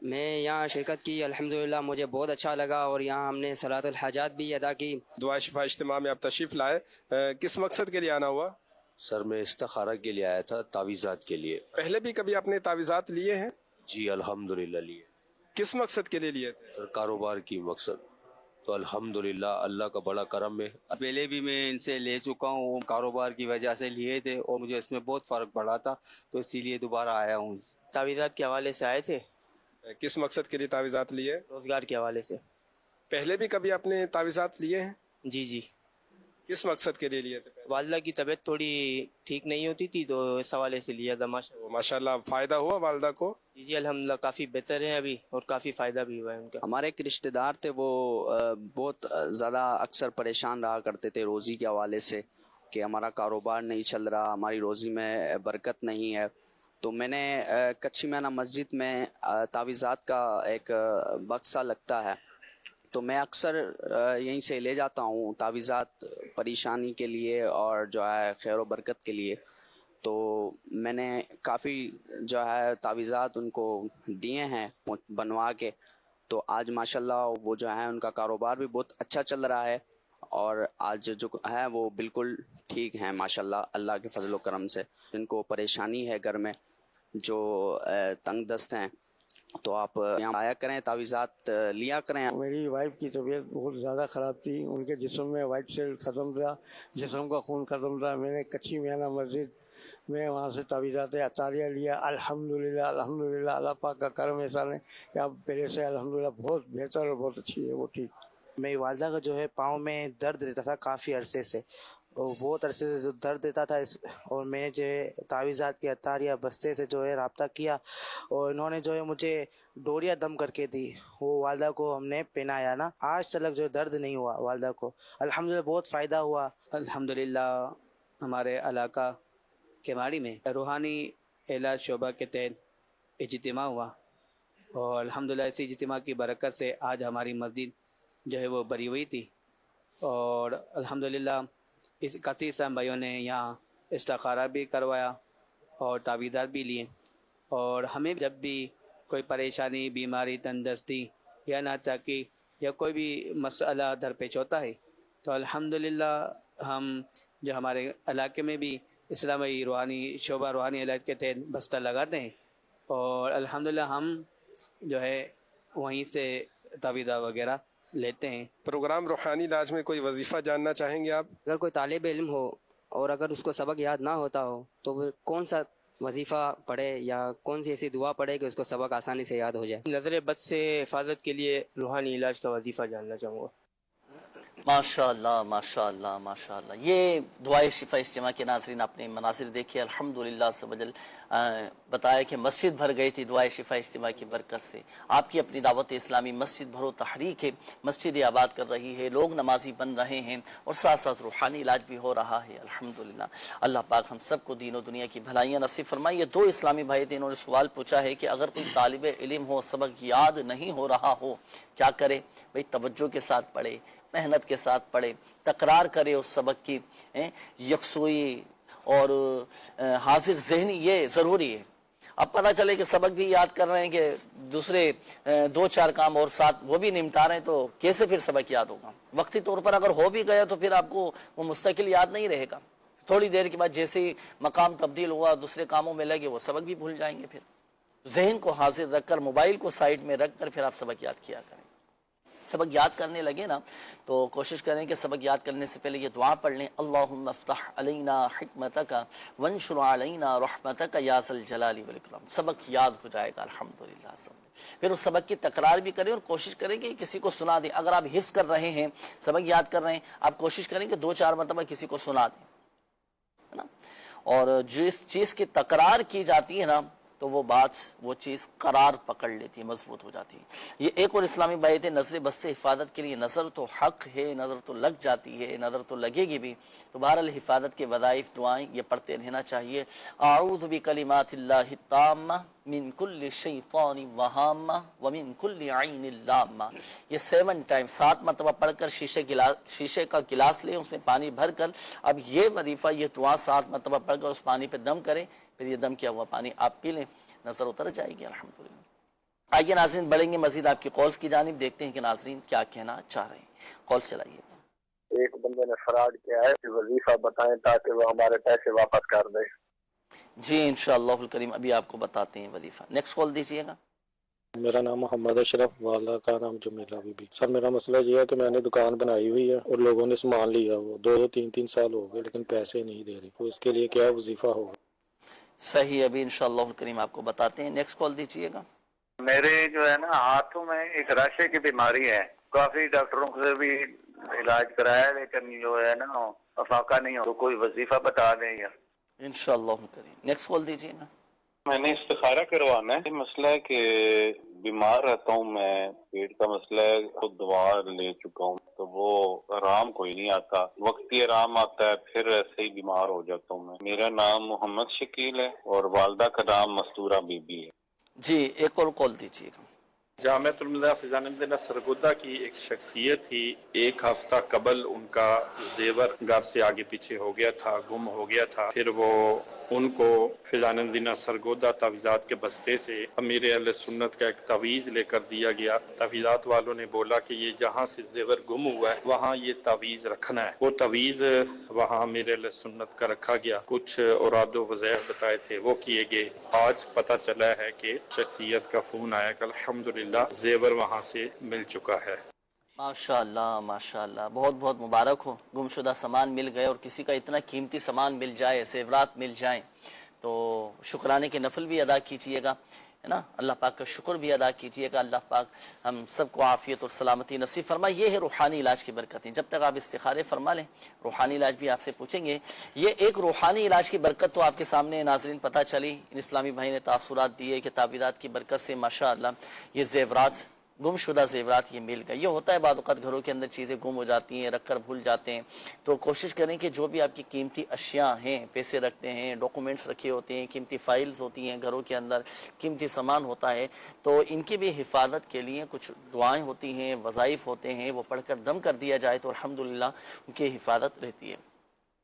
میں یہاں شرکت کی، الحمدللہ مجھے بہت اچھا لگا اور یہاں ہم نے صلاۃ الحاجات بھی ادا کی۔ دعا شفا اجتماع میں آپ تشریف لائے، کس مقصد کے لیے آنا ہوا؟ سر میں استخارہ کے لیے آیا تھا، تعویذات کے لیے۔ پہلے بھی کبھی آپ نے تعویذات لیے ہیں؟ جی الحمدللہ لیے۔ کس مقصد کے لیے لیے تھے؟ سر کاروبار کی مقصد، تو الحمدللہ اللہ کا بڑا کرم ہے۔ پہلے بھی میں ان سے لے چکا ہوں، کاروبار کی وجہ سے لیے تھے اور مجھے اس میں بہت فرق پڑا تھا، تو اسی لیے دوبارہ آیا ہوں۔ تعویذات کے حوالے سے آئے تھے، کس مقصد کے لیے تعویذات لیے؟ روزگار کے حوالے سے۔ پہلے بھی کبھی آپ نے تعویذات لیے ہیں؟ جی جی، کس مقصد کے لیے لیے تھے؟ والدہ کی طبیعت تھوڑی ٹھیک نہیں ہوتی تھی تو اس حوالے سے لیا تھا۔ ماشاءاللہ فائدہ ہوا والدہ کو؟ جی الحمدللہ کافی بہتر ہیں ابھی اور کافی فائدہ بھی ہوا ہے ان کا۔ ہمارے ایک رشتہ دار تھے، وہ بہت زیادہ اکثر پریشان رہا کرتے تھے روزی کے حوالے سے کہ ہمارا کاروبار نہیں چل رہا، ہماری روزی میں برکت نہیں ہے۔ تو میں نے کچھی میانہ مسجد میں تعویذات کا ایک بکسہ لگتا ہے، تو میں اکثر یہیں سے لے جاتا ہوں تعویذات پریشانی کے لیے اور جو ہے خیر و برکت کے لیے۔ تو میں نے کافی جو ہے تعویذات ان کو دیے ہیں بنوا کے، تو آج ماشاءاللہ وہ جو ہے ان کا کاروبار بھی بہت اچھا چل رہا ہے اور آج جو ہے وہ بالکل ٹھیک ہیں ماشاءاللہ اللہ کے فضل و کرم سے۔ جن کو پریشانی ہے گھر میں، جو تنگ دست ہیں، تو آپ یہاں آیا کریں، تعویذات لیا کریں۔ میری وائف کی طبیعت بہت زیادہ خراب تھی، ان کے جسم میں وائٹ سیل ختم تھا، جسم کا خون ختم تھا۔ میں نے کچھی میانہ مسجد میں وہاں سے تعویذات عطاریہ لیا، الحمدللہ الحمدللہ اللہ پاک کا کرم احسان ہے کہ اب پہلے سے الحمدللہ بہت بہتر اور بہت اچھی ہے، وہ ٹھیک۔ میری والدہ کا جو ہے پاؤں میں درد رہتا تھا کافی عرصے سے، اور بہت عرصے سے جو درد دیتا تھا اور میں نے جو ہے تعویذات کے عطاریہ بستے سے جو ہے رابطہ کیا اور انہوں نے جو ہے مجھے ڈوریاں دم کر کے دی، وہ والدہ کو ہم نے پہنایا نا، آج تک جو ہے درد نہیں ہوا والدہ کو، الحمدللہ بہت فائدہ ہوا۔ الحمدللہ ہمارے علاقہ کیماڑی میں روحانی علاج شعبہ کے تحت اجتماع ہوا اور الحمدللہ اسی اجتماع کی برکت سے آج ہماری مسجد جو ہے وہ بری ہوئی تھی اور الحمدللہ اس کثیر صاحب بھائیوں نے یہاں استخارہ بھی کروایا اور تعویذات بھی لیے، اور ہمیں جب بھی کوئی پریشانی، بیماری، تندرستی یا ناچاکی یا کوئی بھی مسئلہ درپیش ہوتا ہے تو الحمدللہ ہم جو ہمارے علاقے میں بھی اسلامی روحانی شعبہ روحانی علاج کے تحت بستہ لگاتے ہیں اور الحمدللہ ہم جو ہے وہیں سے تعویذات وغیرہ لیتے ہیں۔ پروگرام روحانی علاج میں کوئی وظیفہ جاننا چاہیں گے آپ؟ اگر کوئی طالب علم ہو اور اگر اس کو سبق یاد نہ ہوتا ہو تو وہ کون سا وظیفہ پڑھے یا کون سی ایسی دعا پڑھے کہ اس کو سبق آسانی سے یاد ہو جائے؟ نظر بد سے حفاظت کے لیے روحانی علاج کا وظیفہ جاننا چاہوں گا۔ ماشاءاللہ ماشاءاللہ ماشاءاللہ، یہ دعائے شفا اجتماع کے ناظرین آپ نے مناظر دیکھے، الحمدللہ سبحان بتایا کہ مسجد بھر گئی تھی دعائے شفا اجتماع کی برکت سے۔ آپ کی اپنی دعوت اسلامی مسجد بھرو تحریک ہے، مسجد آباد کر رہی ہے، لوگ نمازی بن رہے ہیں اور ساتھ ساتھ روحانی علاج بھی ہو رہا ہے، الحمدللہ۔ اللہ پاک ہم سب کو دین و دنیا کی بھلائیاں نصیب فرمائے۔ یہ دو اسلامی بھائی تھے، انہوں نے سوال پوچھا ہے کہ اگر کوئی طالب علم ہو، سبق یاد نہیں ہو رہا ہو، کیا کرے؟ بھئی توجہ کے ساتھ پڑھے، محنت کے ساتھ پڑھے، تکرار کرے اس سبق کی، یکسوئی اور حاضر ذہنی یہ ضروری ہے۔ اب پتہ چلے کہ سبق بھی یاد کر رہے ہیں کہ دوسرے 2-4 کام اور ساتھ وہ بھی نمٹا رہے ہیں، تو کیسے پھر سبق یاد ہوگا؟ وقتی طور پر اگر ہو بھی گیا تو پھر آپ کو وہ مستقل یاد نہیں رہے گا، تھوڑی دیر کے بعد جیسے ہی مقام تبدیل ہوا دوسرے کاموں میں لگے وہ سبق بھی بھول جائیں گے۔ پھر ذہن کو حاضر رکھ کر، موبائل کو سائڈ میں رکھ کر پھر آپ سبق یاد کیا کریں۔ سبق یاد کرنے لگے نا تو کوشش کریں کہ سبق یاد کرنے سے پہلے یہ دعا پڑھ لیں، اللہم افتح علینا حکمتک وانشر علینا رحمتک یا ذا الجلال والاکرام۔ سبق یاد ہو جائے گا الحمدللہ۔ پھر اس سبق کی تکرار بھی کریں اور کوشش کریں کہ کسی کو سنا دیں۔ اگر آپ حفظ کر رہے ہیں، سبق یاد کر رہے ہیں، آپ کوشش کریں کہ 2-4 مرتبہ کسی کو سنا دیں، ہے نا۔ اور جس چیز کی تکرار کی جاتی ہے نا تو وہ بات، وہ چیز قرار پکڑ لیتی ہے، مضبوط ہو جاتی ہے۔ یہ ایک اور اسلامی بیت ہے، نظر بس سے حفاظت کے لیے نظر تو حق ہے، نظر تو لگ جاتی ہے، نظر تو لگے گی بھی، تو بہرحال حفاظت کے وظائف دعائیں یہ پڑھتے رہنا چاہیے۔ اعوذ بکلمات اللہ التامہ من کل شیطان وہامہ ومن کل عین لامہ، یہ 7 ٹائم 7 مرتبہ پڑھ کر شیشے کا گلاس لیں، اس میں پانی بھر کر اب یہ وظیفہ، یہ دعا 7 مرتبہ پڑھ کر اس پانی پہ دم کریں، پھر یہ دم کیا ہوا پانی آپ پی لیں، نظر اتر جائے گی الحمدللہ۔ آئیے ناظرین بڑھیں گے مزید آپ کی کالز کی جانب، دیکھتے ہیں کہ ناظرین کیا کہنا چاہ رہے ہیں۔ کال چلائیے۔ ایک بندے نے فراڈ کیا ہے، وظیفہ بتائیں تاکہ وہ ہمارے پیسے واپس کر دے۔ جی انشاءاللہ الکریم ابھی آپ کو بتاتے ہیں وظیفہ۔ نیکسٹ کال دیجیے گا۔ میرا نام محمد اشرف، والدہ کا نام جمیلہ بی بی۔ سر میرا مسئلہ یہ ہے کہ میں نے دکان بنائی ہوئی ہے اور لوگوں نے سامان لیا، وہ 2-3 سال ہو گئے لیکن پیسے نہیں دے رہے، تو اس کے لیے کیا وظیفہ ہوگا؟ صحیح، ابھی انشاءاللہ الکریم آپ کو بتاتے ہیں۔ نیکسٹ کال دیجیے گا۔ میرے جو ہے نا ہاتھوں میں ایک راشے کی بیماری ہے، کافی ڈاکٹروں سے بھی علاج کرایا لیکن جو ہے نا افاقہ نہیں ہو، تو کوئی وظیفہ بتا دیں گا انشاءاللہ الکریم۔ نیکسٹ کال دیجیے گا۔ میں نے استخارہ کروانا ہے، مسئلہ ہے کہ بیمار رہتا ہوں میں، پیٹ کا مسئلہ ہے، خود دوا لے چکا ہوں تو وہ آرام کوئی نہیں آتا، وقتی آرام آتا ہے پھر ایسے ہی بیمار ہو جاتا ہوں میں۔ میرا نام محمد شکیل ہے اور والدہ کا نام مستورہ بی بی ہے۔ جی ایک اور کال دیجیے گا۔ جامعۃ المدینہ فیضان الدین سرگودہ کی ایک شخصیت تھی، 1 ہفتہ قبل ان کا زیور گھر سے آگے پیچھے ہو گیا تھا، گم ہو گیا تھا، پھر وہ ان کو فیضان الدین سرگودہ تعویذات کے بستے سے امیر اہل سنت کا ایک تعویذ لے کر دیا گیا۔ تعویذات والوں نے بولا کہ یہ جہاں سے زیور گم ہوا ہے وہاں یہ تعویذ رکھنا ہے، وہ تعویذ وہاں امیر اہل سنت کا رکھا گیا، کچھ اوراد و وظائف بتائے تھے وہ کیے گئے۔ آج پتہ چلا ہے کہ شخصیت کا فون آیا کہ الحمدللہ زیور وہاں سے مل چکا ہے۔ ماشاءاللہ ماشاءاللہ، بہت بہت مبارک ہو، گمشدہ سامان مل گئے، اور کسی کا اتنا قیمتی سامان مل جائے، زیورات مل جائیں تو شکرانے کے نفل بھی ادا کیجئے گا، ہے نا، اللہ پاک کا شکر بھی ادا کیجئے گا۔ اللہ پاک ہم سب کو عافیت اور سلامتی نصیب فرمائے۔ یہ ہے روحانی علاج کی برکتیں، جب تک آپ استخارے فرما لیں روحانی علاج بھی آپ سے پوچھیں گے۔ یہ ایک روحانی علاج کی برکت تو آپ کے سامنے ناظرین پتہ چلی، ان اسلامی بھائی نے تاثرات دیے کہ تعویذات کی برکت سے ماشاءاللہ یہ زیورات، گم شدہ زیورات یہ مل گئے۔ یہ ہوتا ہے بعض اوقات گھروں کے اندر چیزیں گم ہو جاتی ہیں، رکھ کر بھول جاتے ہیں، تو کوشش کریں کہ جو بھی آپ کی قیمتی اشیاء ہیں، پیسے رکھتے ہیں، ڈاکومنٹس رکھے ہوتے ہیں، قیمتی فائلز ہوتی ہیں گھروں کے اندر، قیمتی سامان ہوتا ہے، تو ان کی بھی حفاظت کے لیے کچھ دعائیں ہوتی ہیں، وظائف ہوتے ہیں، وہ پڑھ کر دم کر دیا جائے تو الحمدللہ ان کی حفاظت رہتی ہے۔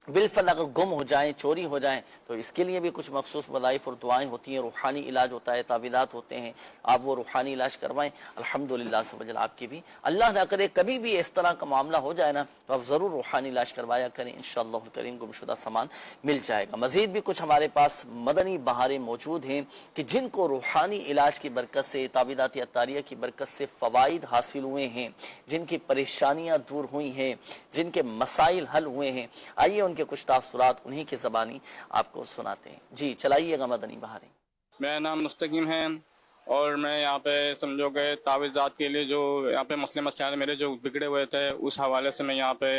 بالفعل اگر گم ہو جائیں، چوری ہو جائیں تو اس کے لیے بھی کچھ مخصوص وظائف اور دعائیں ہوتی ہیں، روحانی علاج ہوتا ہے، تعویذات ہوتے ہیں، آپ وہ روحانی علاج کروائیں، الحمدللہ سبحان آپ کی بھی اللہ نہ کرے کبھی بھی اس طرح کا معاملہ ہو جائے نا تو آپ ضرور روحانی علاج کروایا کریں، انشاءاللہ الکریم گمشدہ سامان مل جائے گا۔ مزید بھی کچھ ہمارے پاس مدنی بہاریں موجود ہیں کہ جن کو روحانی علاج کی برکت سے، تعویذات عطاریہ کی برکت سے فوائد حاصل ہوئے ہیں، جن کی پریشانیاں دور ہوئی ہیں، جن کے مسائل حل ہوئے ہیں، آئیے ان کے کچھ تاثرات انہی کی زبانی آپ کو سناتے ہیں۔ جی چلائیے گا مدنی بہاریں۔ میرا نام مستقیم ہے اور میں یہاں پہ سمجھو کہ تعویذات کے لیے جو یہاں پہ مسئلے مسائل میرے جو بگڑے ہوئے تھے اس حوالے سے میں یہاں پہ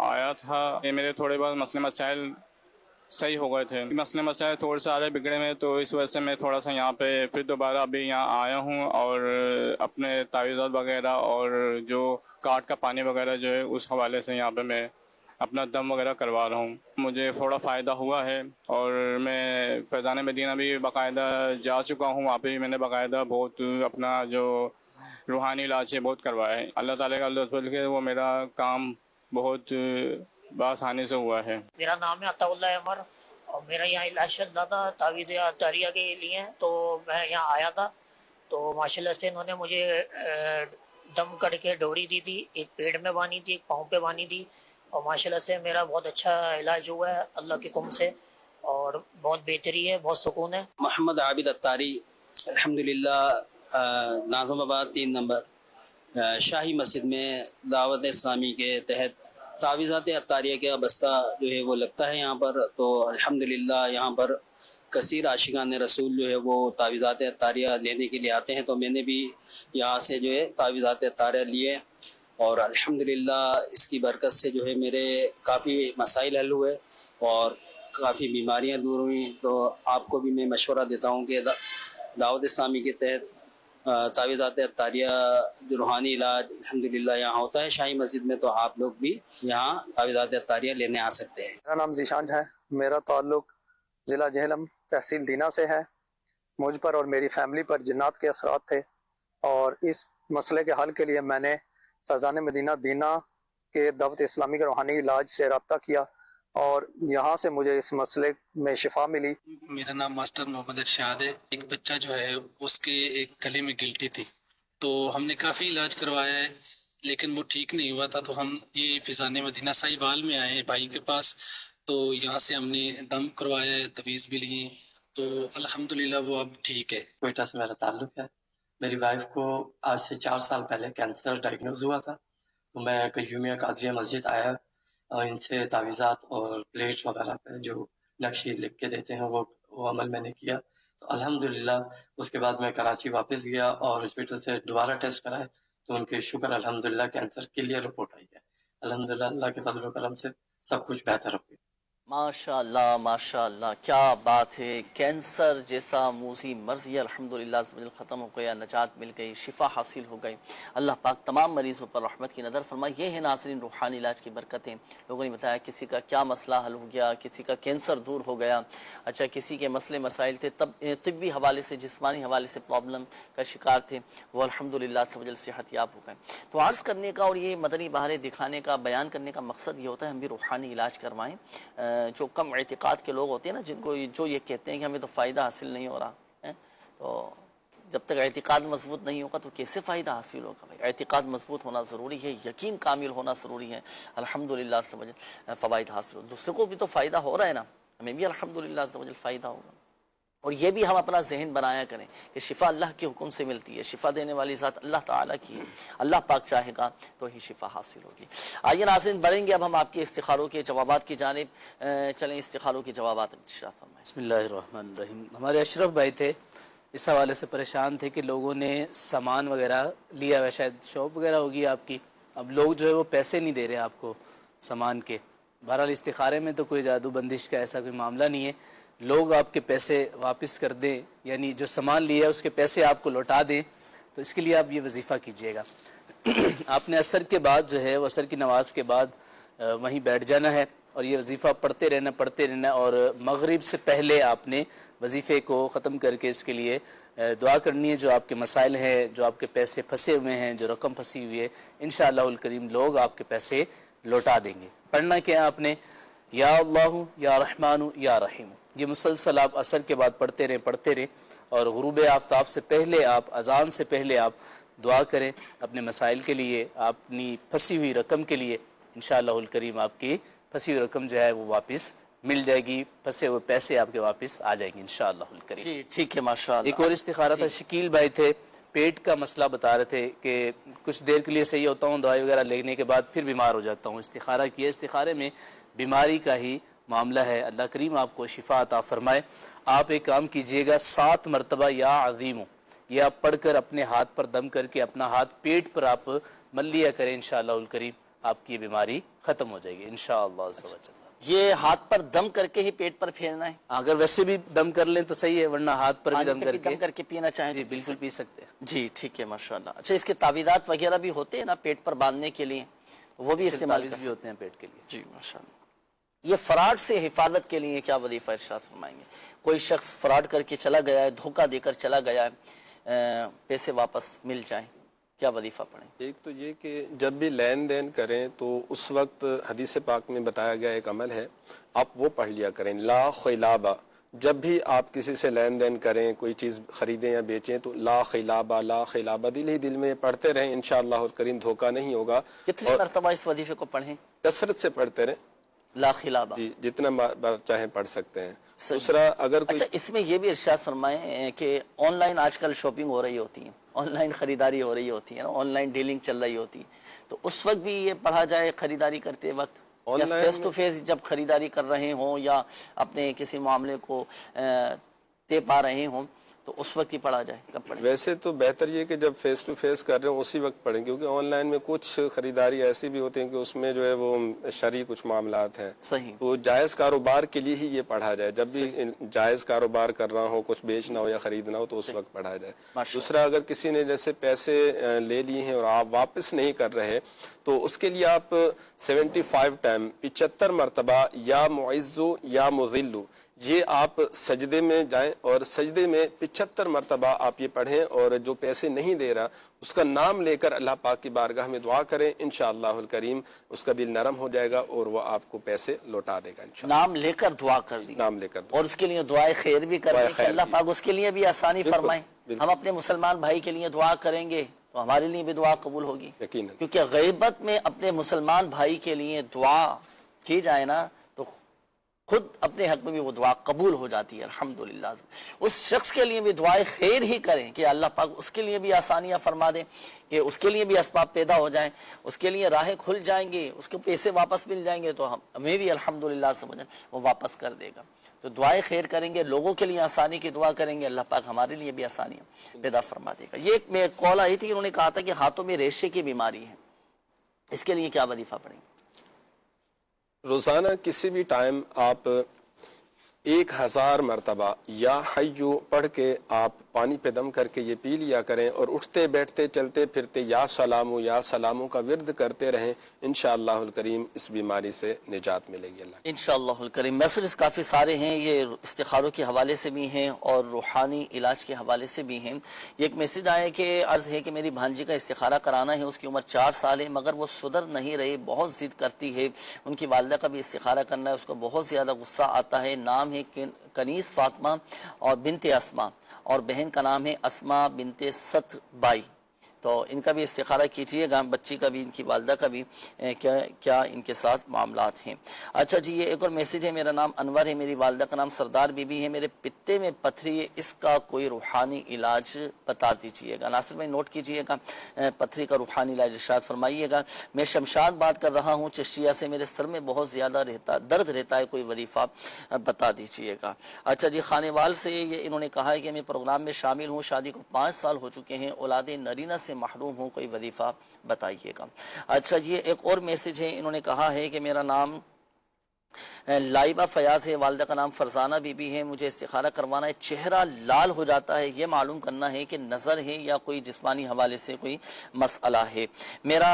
آیا تھا کہ میرے تھوڑے بہت مسئلے مسائل صحیح ہو گئے تھے، مسئلے مسائل تھوڑے سارے بگڑے ہوئے، تو اس وجہ سے میں تھوڑا سا یہاں پہ پھر دوبارہ ابھی یہاں آیا ہوں اور اپنے تعویذات وغیرہ اور جو کاٹ کا پانی وغیرہ جو ہے اس حوالے سے یہاں پہ میں اپنا دم وغیرہ کروا رہا ہوں۔ مجھے تھوڑا فائدہ ہوا ہے اور میں فیضان مدینہ بھی باقاعدہ جا چکا ہوں، وہاں پہ بھی میں نے باقاعدہ بہت اپنا جو روحانی علاج ہے بہت کروایا ہے۔ اللہ تعالیٰ کا لطف ہے کہ وہ میرا کام بہت بآسانی سے ہوا ہے۔ میرا نام ہے عطا اللہ عمر اور میرا یہاں علاج چل رہا تھا تعویذ اطاریہ کے لیے، تو میں یہاں آیا تھا تو ماشاءاللہ سے انہوں نے مجھے دم کر کے ڈوری دی تھی، ایک پیٹ میں باندھی تھی، ایک پاؤں پہ باندھی تھی، اور ماشاءاللہ سے میرا بہت اچھا علاج ہوا ہے اللہ کے حکم سے، اور بہت بہتری ہے، بہت سکون ہے۔ محمد عابد اتاری، الحمدللہ ناظم آباد 3 نمبر شاہی مسجد میں دعوت اسلامی کے تحت تعویذات اطاریہ کا بستہ جو ہے وہ لگتا ہے یہاں پر، تو الحمدللہ یہاں پر کثیر عاشقان رسول جو ہے وہ تعویذات اطاریہ لینے کے لیے آتے ہیں، تو میں نے بھی یہاں سے جو ہے تعویذات اطاریہ لیے، اور الحمدللہ اس کی برکت سے جو ہے میرے کافی مسائل حل ہوئے اور کافی بیماریاں دور ہوئیں۔ تو آپ کو بھی میں مشورہ دیتا ہوں کہ دعوت اسلامی کے تحت تعویذات اطاریہ جو روحانی علاج الحمدللہ یہاں ہوتا ہے شاہی مسجد میں، تو آپ لوگ بھی یہاں تعویذات اطاریہ لینے آ سکتے ہیں۔ میرا نام ذیشان ہے، میرا تعلق ضلع جہلم تحصیل دینا سے ہے۔ مجھ پر اور میری فیملی پر جنات کے اثرات تھے، اور اس مسئلے کے حل کے لیے میں نے فیضان مدینہ دینا کے دعوت اسلامی کے روحانی علاج سے رابطہ کیا، اور یہاں سے مجھے اس مسئلے میں شفا ملی۔ میرا نام ماسٹر محمد ارشاد ہے۔ ایک بچہ جو ہے اس کے ایک گلے میں گلٹی تھی، تو ہم نے کافی علاج کروایا ہے لیکن وہ ٹھیک نہیں ہوا تھا، تو ہم یہ فیضان مدینہ ساہیوال میں آئے ہیں بھائی کے پاس، تو یہاں سے ہم نے دم کروایا ہے، تعویذ بھی لیے، تو الحمدللہ وہ اب ٹھیک ہے۔ کوئٹہ سے میرا تعلق ہے۔ میری وائف کو آج سے 4 سال پہلے کینسر ڈائگنوز ہوا تھا، تو میں قیومیہ قادریہ مسجد آیا اور ان سے تعویذات اور پلیٹ وغیرہ پہ جو نقشے لکھ کے دیتے ہیں وہ عمل میں نے کیا، تو الحمدللہ اس کے بعد میں کراچی واپس گیا اور ہاسپٹل سے دوبارہ ٹیسٹ کرائے، تو ان کے شکر الحمدللہ کینسر کلیئر رپورٹ آئی ہے۔ الحمدللہ اللہ کے فضل و کرم سے سب کچھ بہتر ہو گیا۔ ماشاء اللہ کیا بات ہے، کینسر جیسا موذی مرض یہ الحمدللہ ختم ہو گیا، نجات مل گئی، شفا حاصل ہو گئی۔ اللہ پاک تمام مریضوں پر رحمت کی نظر فرمائے۔ یہ ہے ناظرین روحانی علاج کی برکتیں۔ لوگوں نے بتایا کسی کا کیا مسئلہ حل ہو گیا، کسی کا کینسر دور ہو گیا، اچھا کسی کے مسئلے مسائل تھے، طبی حوالے سے جسمانی حوالے سے پرابلم کا شکار تھے، وہ الحمدللہ صحت یاب ہو گئے۔ تو عرض کرنے کا اور یہ مدنی بہاریں دکھانے کا، بیان کرنے کا مقصد یہ ہوتا ہے ہم بھی روحانی علاج کروائیں۔ جو کم اعتقاد کے لوگ ہوتے ہیں نا، جن کو جو یہ کہتے ہیں کہ ہمیں تو فائدہ حاصل نہیں ہو رہا ہے، تو جب تک اعتقاد مضبوط نہیں ہوگا تو کیسے فائدہ حاصل ہوگا؟ بھائی اعتقاد مضبوط ہونا ضروری ہے، یقین کامل ہونا ضروری ہے، الحمدللہ فوائد حاصل ہو، دوسرے کو بھی تو فائدہ ہو رہا ہے نا، ہمیں بھی الحمدللہ فائدہ ہوگا۔ اور یہ بھی ہم اپنا ذہن بنایا کریں کہ شفا اللہ کے حکم سے ملتی ہے، شفا دینے والی ذات اللہ تعالیٰ کی ہے، اللہ پاک چاہے گا تو ہی شفا حاصل ہوگی۔ آئیے ناظرین بڑھیں گے اب ہم آپ کے استخاروں کے جوابات کی جانب، چلیں استخاروں کے جوابات فرمائیں۔ بسم اللہ الرحمن الرحیم۔ ہمارے اشرف بھائی تھے، اس حوالے سے پریشان تھے کہ لوگوں نے سامان وغیرہ لیا ہوا، شاید شاپ وغیرہ ہوگی آپ کی، اب لوگ جو ہے وہ پیسے نہیں دے رہے آپ کو سامان کے۔ بہرحال استخارے میں تو کوئی جادو بندش کا ایسا کوئی معاملہ نہیں ہے، لوگ آپ کے پیسے واپس کر دیں، یعنی جو سامان لیا اس کے پیسے آپ کو لوٹا دیں، تو اس کے لیے آپ یہ وظیفہ کیجئے گا۔ آپ نے عصر کے بعد جو ہے وہ عصر کی نماز کے بعد وہیں بیٹھ جانا ہے اور یہ وظیفہ پڑھتے رہنا، اور مغرب سے پہلے آپ نے وظیفے کو ختم کر کے اس کے لیے دعا کرنی ہے۔ جو آپ کے مسائل ہیں، جو آپ کے پیسے پھنسے ہوئے ہیں، جو رقم پھنسی ہوئی ہے، انشاءاللہ الکریم لوگ آپ کے پیسے لوٹا دیں گے۔ پڑھنا کیا آپ نے؟ یا اللہ یا رحمان یا رحیم، یہ مسلسل آپ عصر کے بعد پڑھتے رہیں، اور غروب آفتاب سے پہلے آپ، اذان سے پہلے آپ دعا کریں اپنے مسائل کے لیے، اپنی پھنسی ہوئی رقم کے لیے، انشاءاللہ الکریم آپ کی پھنسی ہوئی رقم جو ہے وہ واپس مل جائے گی، پھنسے ہوئے پیسے آپ کے واپس آ جائیں گے انشاءاللہ الکریم۔ جی ٹھیک ہے ماشاءاللہ۔ ایک اور استخارہ تھا، شکیل بھائی تھے، پیٹ کا مسئلہ بتا رہے تھے کہ کچھ دیر کے لیے صحیح ہوتا ہوں، دوائی وغیرہ لینے کے بعد پھر بیمار ہو جاتا ہوں، استخارہ کیا، استخارے میں بیماری کا ہی معاملہ ہے، اللہ کریم آپ کو شفا عطا فرمائے۔ آپ ایک کام کیجئے گا، 7 مرتبہ یا عظیم، یہ آپ پڑھ کر اپنے ہاتھ پر دم کر کے اپنا ہاتھ پیٹ پر آپ مل لیا کریں، انشاءاللہ الکریم آپ کی بیماری ختم ہو جائے گی انشاءاللہ عز و جل۔ یہ ہاتھ پر دم کر کے ہی پیٹ پر پھیرنا ہے؟ اگر ویسے بھی دم کر لیں تو صحیح ہے، ورنہ ہاتھ پر بھی دم کر کے پینا چاہیں جی بالکل پی سکتے ہیں۔ جی ٹھیک ہے ماشاءاللہ۔ اچھا اس کے تعویذات وغیرہ بھی ہوتے ہیں نا پیٹ پر باندھنے کے لیے، وہ بھی استعمال بھی ہوتے ہیں پیٹ کے لیے؟ جی ماشاءاللہ۔ یہ فراڈ سے حفاظت کے لیے کیا وظیفہ ارشاد فرمائیں گے؟ کوئی شخص فراڈ کر کے چلا گیا ہے، دھوکہ دے کر چلا گیا ہے، پیسے واپس مل جائیں، کیا وظیفہ پڑھیں؟ ایک تو یہ کہ جب بھی لین دین کریں تو اس وقت حدیث پاک میں بتایا گیا ایک عمل ہے آپ وہ پڑھ لیا کریں. لا خلابہ، جب بھی آپ کسی سے لین دین کریں، کوئی چیز خریدیں یا بیچیں تو لا خلابہ لا خلابہ دل ہی دل میں پڑھتے رہیں، انشاءاللہ الکریم دھوکہ نہیں ہوگا. کتنی مرتبہ اس وظیفے کو پڑھیں؟ کثرت سے پڑھتے رہیں، لا خلابہ. جی جتنا بار چاہیں پڑھ سکتے ہیں. دوسرا اگر کوئی اچھا اس میں یہ بھی ارشاد فرمائیں کہ آن لائن آج کل شاپنگ ہو رہی ہوتی ہے، آن لائن خریداری ہو رہی ہوتی ہے نا، آن لائن ڈیلنگ چل رہی ہوتی ہے، تو اس وقت بھی یہ پڑھا جائے خریداری کرتے وقت، یا فیس ٹو فیس جب خریداری کر رہے ہوں یا اپنے کسی معاملے کو طے پا رہے ہوں تو اس وقت ہی پڑھا جائے؟ کب پڑھیں؟ ویسے تو بہتر یہ کہ جب فیس ٹو فیس کر رہے ہوں اسی وقت پڑھیں، کیونکہ آن لائن میں کچھ خریداری ایسی بھی ہوتی ہیں کہ اس میں جو ہے وہ شرعی کچھ معاملات ہیں. صحیح. تو جائز کاروبار کے لیے ہی یہ پڑھا جائے، جب بھی جائز کاروبار کر رہا ہو، کچھ بیچنا ہو یا خریدنا ہو تو اس وقت پڑھا جائے. دوسرا اگر کسی نے جیسے پیسے لے لیے ہیں اور آپ واپس نہیں کر رہے تو اس کے لیے آپ 75 ٹائم 75 مرتبہ یا معزو یا مذلو، یہ آپ سجدے میں جائیں اور سجدے میں 75 مرتبہ آپ یہ پڑھیں، اور جو پیسے نہیں دے رہا اس کا نام لے کر اللہ پاک کی بارگاہ میں دعا کریں، انشاءاللہ الکریم اس کا دل نرم ہو جائے گا اور وہ آپ کو پیسے لوٹا دے گا انشاءاللہ. نام لے کر دعا کر لی، نام لے کر اور اس کے لیے دعائے خیر بھی کریں کہ اللہ پاک اس کے لیے بھی آسانی فرمائیں. ہم اپنے مسلمان بھائی کے لیے دعا کریں گے تو ہمارے لیے بھی دعا قبول ہوگی، کیونکہ غیبت میں اپنے مسلمان بھائی کے لیے دعا کی جائے نا تو خود اپنے حق میں بھی وہ دعا قبول ہو جاتی ہے الحمدللہ. اس شخص کے لیے بھی دعائے خیر ہی کریں کہ اللہ پاک اس کے لیے بھی آسانیاں فرما دیں، کہ اس کے لیے بھی اسباب پیدا ہو جائیں، اس کے لیے راہیں کھل جائیں گے، اس کے پیسے واپس مل جائیں گے تو ہمیں بھی الحمدللہ سمجھیں وہ واپس کر دے گا. تو دعائیں خیر کریں گے، لوگوں کے لیے آسانی کی دعا کریں گے، اللہ پاک ہمارے لیے بھی آسانیاں پیدا فرما دے گا. یہ ایک میں کال آئی تھی، انہوں نے کہا تھا کہ ہاتھوں میں ریشے کی بیماری ہے، اس کے لیے کیا وظیفہ پڑھیں گے؟ روزانہ کسی بھی ٹائم آپ 1000 مرتبہ یا حیو پڑھ کے آپ پانی پہ دم کر کے یہ پی لیا کریں، اور اٹھتے بیٹھتے چلتے پھرتے یا سلاموں کا ورد کرتے رہیں، انشاءاللہ الکریم اس بیماری سے نجات ملے گی اللہ. انشاءاللہ الکریم. میسجز کافی سارے ہیں، یہ استخاروں کے حوالے سے بھی ہیں اور روحانی علاج کے حوالے سے بھی ہیں. یہ ایک میسج آیا کہ عرض ہے کہ میری بھانجی کا استخارہ کرانا ہے، اس کی عمر 4 سال ہے مگر وہ سدھر نہیں رہی، بہت ضد کرتی ہے. ان کی والدہ کا بھی استخارہ کرنا ہے، اس کو بہت زیادہ غصہ آتا ہے. نام ہے کنیز فاطمہ اور بنت اسما، اور بہن کا نام ہے اسما بنت ست بائی. تو ان کا بھی استخارہ کیجئے گا، بچی کا بھی ان کی والدہ کا بھی کیا ان کے ساتھ معاملات ہیں. اچھا جی، یہ ایک اور میسیج ہے، میرا نام انور ہے، میری والدہ کا نام سردار بی بی ہے، میرے پتے میں پتھری ہے، اس کا کوئی روحانی علاج بتا دیجئے گا. ناصر بھائی نوٹ کیجئے گا، پتھری کا روحانی علاج ارشاد فرمائیے گا. میں شمشاد بات کر رہا ہوں چشتیہ سے، میرے سر میں بہت زیادہ درد رہتا ہے، کوئی وظیفہ بتا دیجئے گا. اچھا جی، خانے وال سے یہ انہوں نے کہا ہے کہ میں پروگرام میں شامل ہوں، شادی کو 5 سال ہو چکے ہیں، اولاد نرینہ سے محروم ہوں، کوئی وظیفہ بتائیے گا. اچھا جی، ایک اور میسج ہے، انہوں نے کہا ہے کہ میرا نام لائبہ فیاض ہے، والدہ کا نام فرزانہ بی بی ہے، مجھے استخارہ کروانا ہے، چہرہ لال ہو جاتا ہے، یہ معلوم کرنا ہے کہ نظر ہے یا کوئی جسمانی حوالے سے کوئی مسئلہ ہے. میرا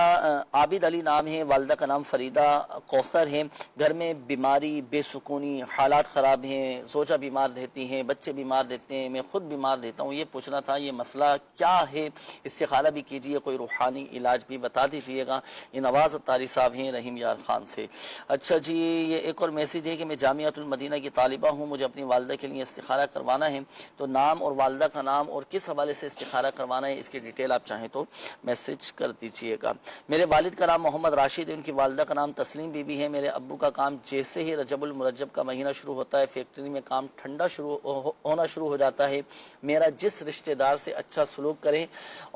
عابد علی نام ہے، والدہ کا نام فریدہ کوثر ہے، گھر میں بیماری، بے سکونی، حالات خراب ہیں، زوجہ بیمار رہتی ہیں، بچے بیمار رہتے ہیں، میں خود بیمار رہتا ہوں. یہ پوچھنا تھا یہ مسئلہ کیا ہے، استخارہ بھی کیجئے، کوئی روحانی علاج بھی بتا دیجئے گا. یہ نواز اتاری صاحب ہیں رحیم یار خان سے. اچھا جی، یہ ایک اور میسیج ہے کہ میں جامعۃ المدینہ کی طالبہ ہوں، مجھے اپنی والدہ کے لیے استخارہ کروانا ہے، تو نام اور والدہ کا نام اور کس حوالے سے استخارہ کروانا ہے اس کی ڈیٹیل آپ چاہیں تو میسیج کر دیجئے گا. میرے والد کا نام محمد راشد ہے، ان کی والدہ کا نام تسلیم بی بی ہے. میرے ابو کا کام جیسے ہی رجب المرجب کا مہینہ شروع ہوتا ہے فیکٹری میں کام ٹھنڈا ہونا شروع ہو جاتا ہے. میرا جس رشتہ دار سے اچھا سلوک کرے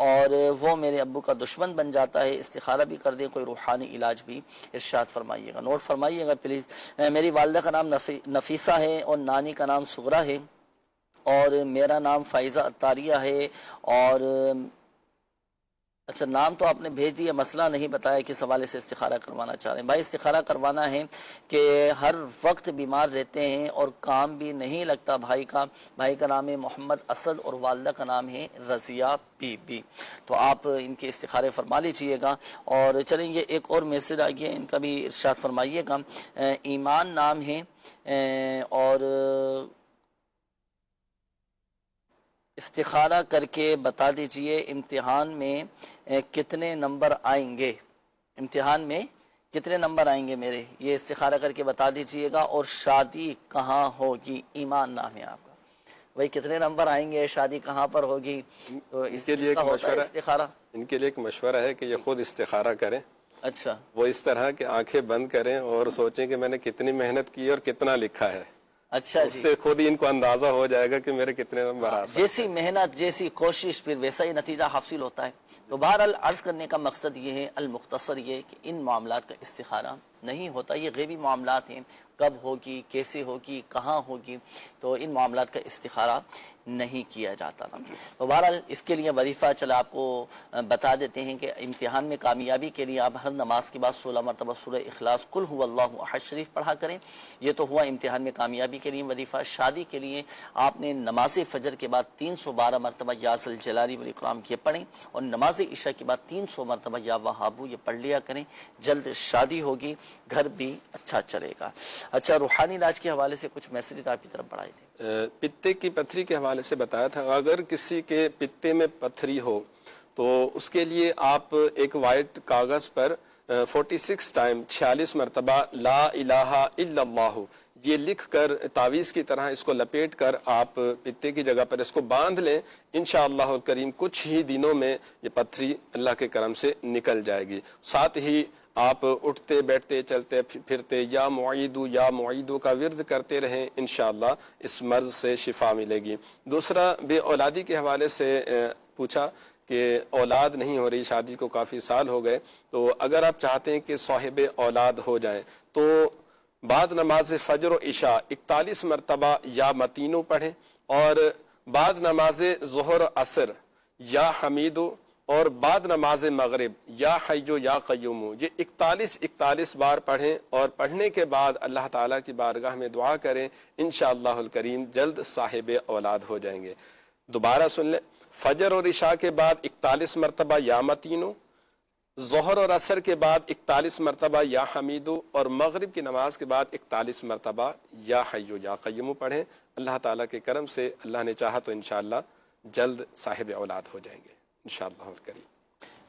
اور وہ میرے ابو کا دشمن بن جاتا ہے. استخارہ بھی کر دیں، کوئی روحانی علاج بھی ارشاد فرمائیے گا. نوٹ فرمائیے گا پلیز. میری والدہ کا نام نفیسہ ہے اور نانی کا نام سغرا ہے، اور میرا نام فائزہ اتاریہ ہے. اور اچھا، نام تو آپ نے بھیج دیا، مسئلہ نہیں بتایا کس حوالے سے استخارہ کروانا چاہ رہے ہیں. بھائی استخارہ کروانا ہے کہ ہر وقت بیمار رہتے ہیں اور کام بھی نہیں لگتا. بھائی کا نام ہے محمد اسد اور والدہ کا نام ہے رضیہ بی بی. تو آپ ان کے استخارے فرما لیجئے گا. اور چلیں یہ ایک اور میسج آ گیا، ان کا بھی ارشاد فرمائیے گا. ایمان نام ہے اور استخارہ کر کے بتا دیجئے امتحان میں کتنے نمبر آئیں گے. امتحان میں کتنے نمبر آئیں گے میرے، یہ استخارہ کر کے بتا دیجئے گا. اور شادی کہاں ہوگی، ایمان نام ہے آپ کا بھائی، کتنے نمبر آئیں گے، شادی کہاں پر ہوگی. تو ان کے لیے ایک مشورہ، استخارہ ان کے لیے ایک مشورہ ہے کہ یہ خود استخارہ کریں. اچھا، وہ اس طرح کہ آنکھیں بند کریں اور سوچیں کہ میں نے کتنی محنت کی اور کتنا لکھا ہے. اچھا اس سے خود ہی ان کو اندازہ ہو جائے گا کہ میرے کتنے نمبر آ سکتے ہیں. جیسی محنت، جیسی کوشش، پھر ویسا ہی نتیجہ حاصل ہوتا ہے. تو بہرحال عرض کرنے کا مقصد یہ ہے، المختصر یہ کہ ان معاملات کا استخارہ نہیں ہوتا. یہ غیبی معاملات ہیں، کب ہوگی، کیسے ہوگی، کہاں ہوگی، تو ان معاملات کا استخارہ نہیں کیا جاتا. تو بہرحال اس کے لیے وظیفہ چلا آپ کو بتا دیتے ہیں کہ امتحان میں کامیابی کے لیے آپ ہر نماز کے بعد 16 مرتبہ سورہ اخلاص قل هو اللہ احد شریف پڑھا کریں. یہ تو ہوا امتحان میں کامیابی کے لیے وظیفہ. شادی کے لیے آپ نے نماز فجر کے بعد 312 مرتبہ یا ذل جلال والاکرام یہ پڑھیں، اور نماز عشاء کے بعد 300 مرتبہ یا وہابو یہ پڑھ لیا کریں. جلد شادی ہوگی، گھر بھی اچھا چلے گا. اچھا، روحانی علاج کے حوالے سے کچھ میسیج آپ کی طرف بڑھائے تھے. پتے کی پتھری کے حوالے سے بتایا تھا. اگر کسی کے پتے میں پتھری ہو تو اس کے لیے آپ ایک وائٹ کاغذ پر 46 ٹائم 46 مرتبہ لا الہ الا اللہ یہ لکھ کر تعویذ کی طرح اس کو لپیٹ کر آپ پتے کی جگہ پر اس کو باندھ لیں. انشاءاللہ الکریم کچھ ہی دنوں میں یہ پتھری اللہ کے کرم سے نکل جائے گی. ساتھ ہی آپ اٹھتے بیٹھتے چلتے پھرتے یا معیدو کا ورد کرتے رہیں، انشاءاللہ اس مرض سے شفا ملے گی. دوسرا، بے اولادی کے حوالے سے پوچھا کہ اولاد نہیں ہو رہی، شادی کو کافی سال ہو گئے، تو اگر آپ چاہتے ہیں کہ صاحب اولاد ہو جائیں تو بعد نماز فجر و عشاء 41 مرتبہ یا متینو پڑھیں، اور بعد نماز ظہر و عصر یا حمیدو، اور بعد نماز مغرب یا حیو یا قیومو یہ 41 بار پڑھیں. اور پڑھنے کے بعد اللہ تعالیٰ کی بارگاہ میں دعا کریں، انشاءاللہ الکریم جلد صاحب اولاد ہو جائیں گے. دوبارہ سن لیں، فجر اور عشاء کے بعد 41 مرتبہ یا متینو، ظہر اور عصر کے بعد 41 مرتبہ یا حمیدو، اور مغرب کی نماز کے بعد 41 مرتبہ یا حیو یا قیومو پڑھیں. اللہ تعالیٰ کے کرم سے اللہ نے چاہا تو انشاءاللہ جلد صاحب اولاد ہو جائیں گے انشاءاللہ الکریم.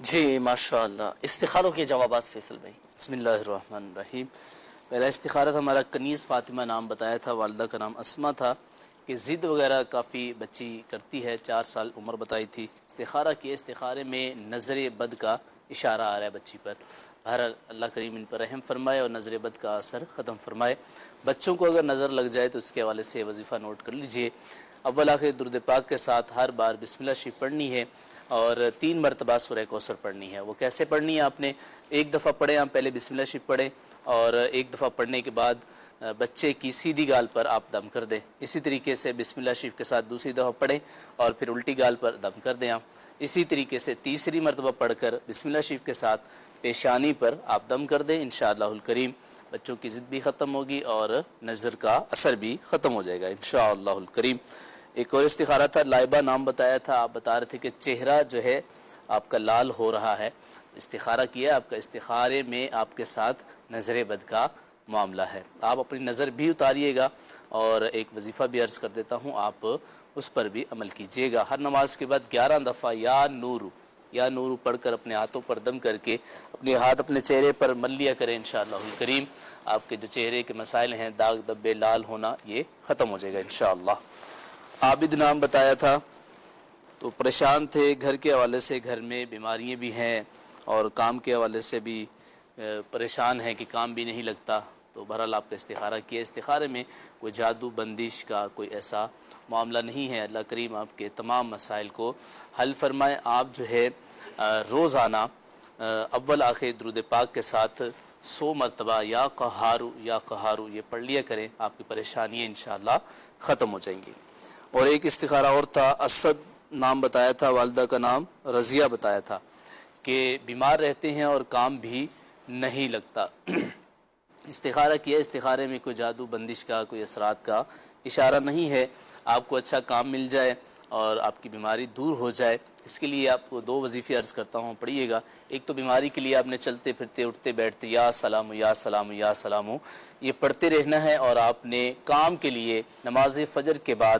جی ماشاءاللہ. استخاروں کے جوابات فیصل بھائی. بسم اللہ الرحمن الرحیم. پہلا استخارہ تھا ہمارا کنیز فاطمہ نام بتایا تھا، والدہ کا نام اسما تھا، کہ ضد وغیرہ کافی بچی کرتی ہے، 4 سال عمر بتائی تھی. استخارہ کیا، استخارے میں نظر بد کا اشارہ آ رہا ہے بچی پر. بہرحال اللہ کریم ان پر رحم فرمائے اور نظر بد کا اثر ختم فرمائے. بچوں کو اگر نظر لگ جائے تو اس کے حوالے سے وظیفہ نوٹ کر لیجئے. اول آخر درود پاک کے ساتھ ہر بار بسم اللہ شریف پڑھنی ہے، اور 3 مرتبہ سورہ کوثر پڑھنی ہے. وہ کیسے پڑھنی ہے، آپ نے ایک دفعہ پڑھیں، آپ پہلے بسم اللہ شریف پڑھیں، اور ایک دفعہ پڑھنے کے بعد بچے کی سیدھی گال پر آپ دم کر دیں. اسی طریقے سے بسم اللہ شریف کے ساتھ دوسری دفعہ پڑھیں اور پھر الٹی گال پر دم کر دیں آپ. اسی طریقے سے تیسری مرتبہ پڑھ کر بسم اللہ شریف کے ساتھ پیشانی پر آپ دم کر دیں. انشاءاللہ الکریم بچوں کی ضد بھی ختم ہوگی اور نظر کا اثر بھی ختم ہو جائے گا انشاءاللہ الکریم. ایک اور استخارہ تھا، لائبہ نام بتایا تھا. آپ بتا رہے تھے کہ چہرہ جو ہے آپ کا لال ہو رہا ہے. استخارہ کیا، آپ کا استخارے میں آپ کے ساتھ نظر بد کا معاملہ ہے. آپ اپنی نظر بھی اتاریے گا، اور ایک وظیفہ بھی عرض کر دیتا ہوں، آپ اس پر بھی عمل کیجیے گا. ہر نماز کے بعد 11 دفعہ یا نور پڑھ کر اپنے ہاتھوں پر دم کر کے اپنے ہاتھ اپنے چہرے پر مل لیا کریں. انشاءاللہ الکریم آپ کے جو چہرے کے مسائل ہیں، داغ دبے لال ہونا، یہ ختم ہو جائے گا انشاءاللہ. عابد نام بتایا تھا، تو پریشان تھے گھر کے حوالے سے، گھر میں بیماریاں بھی ہیں اور کام کے حوالے سے بھی پریشان ہیں کہ کام بھی نہیں لگتا. تو بہرحال آپ کا استخارہ کیا. استخارے میں کوئی جادو بندش کا کوئی ایسا معاملہ نہیں ہے. اللہ کریم آپ کے تمام مسائل کو حل فرمائے. آپ جو ہے روزانہ اول آخر درود پاک کے ساتھ 100 مرتبہ یا قہارو یہ پڑھ لیا کریں. آپ کی پریشانیاں انشاءاللہ ختم ہو جائیں گی. اور ایک استخارہ اور تھا، اسد نام بتایا تھا، والدہ کا نام رضیہ بتایا تھا، کہ بیمار رہتے ہیں اور کام بھی نہیں لگتا. استخارہ کیا. استخارے میں کوئی جادو بندش کا کوئی اثرات کا اشارہ نہیں ہے. آپ کو اچھا کام مل جائے اور آپ کی بیماری دور ہو جائے. اس کے لیے آپ کو 2 وظیفے عرض کرتا ہوں، پڑھیے گا. ایک تو بیماری کے لیے آپ نے چلتے پھرتے اٹھتے بیٹھتے یا سلام یا سلام یا سلام یہ پڑھتے رہنا ہے. اور آپ نے کام کے لیے نماز فجر کے بعد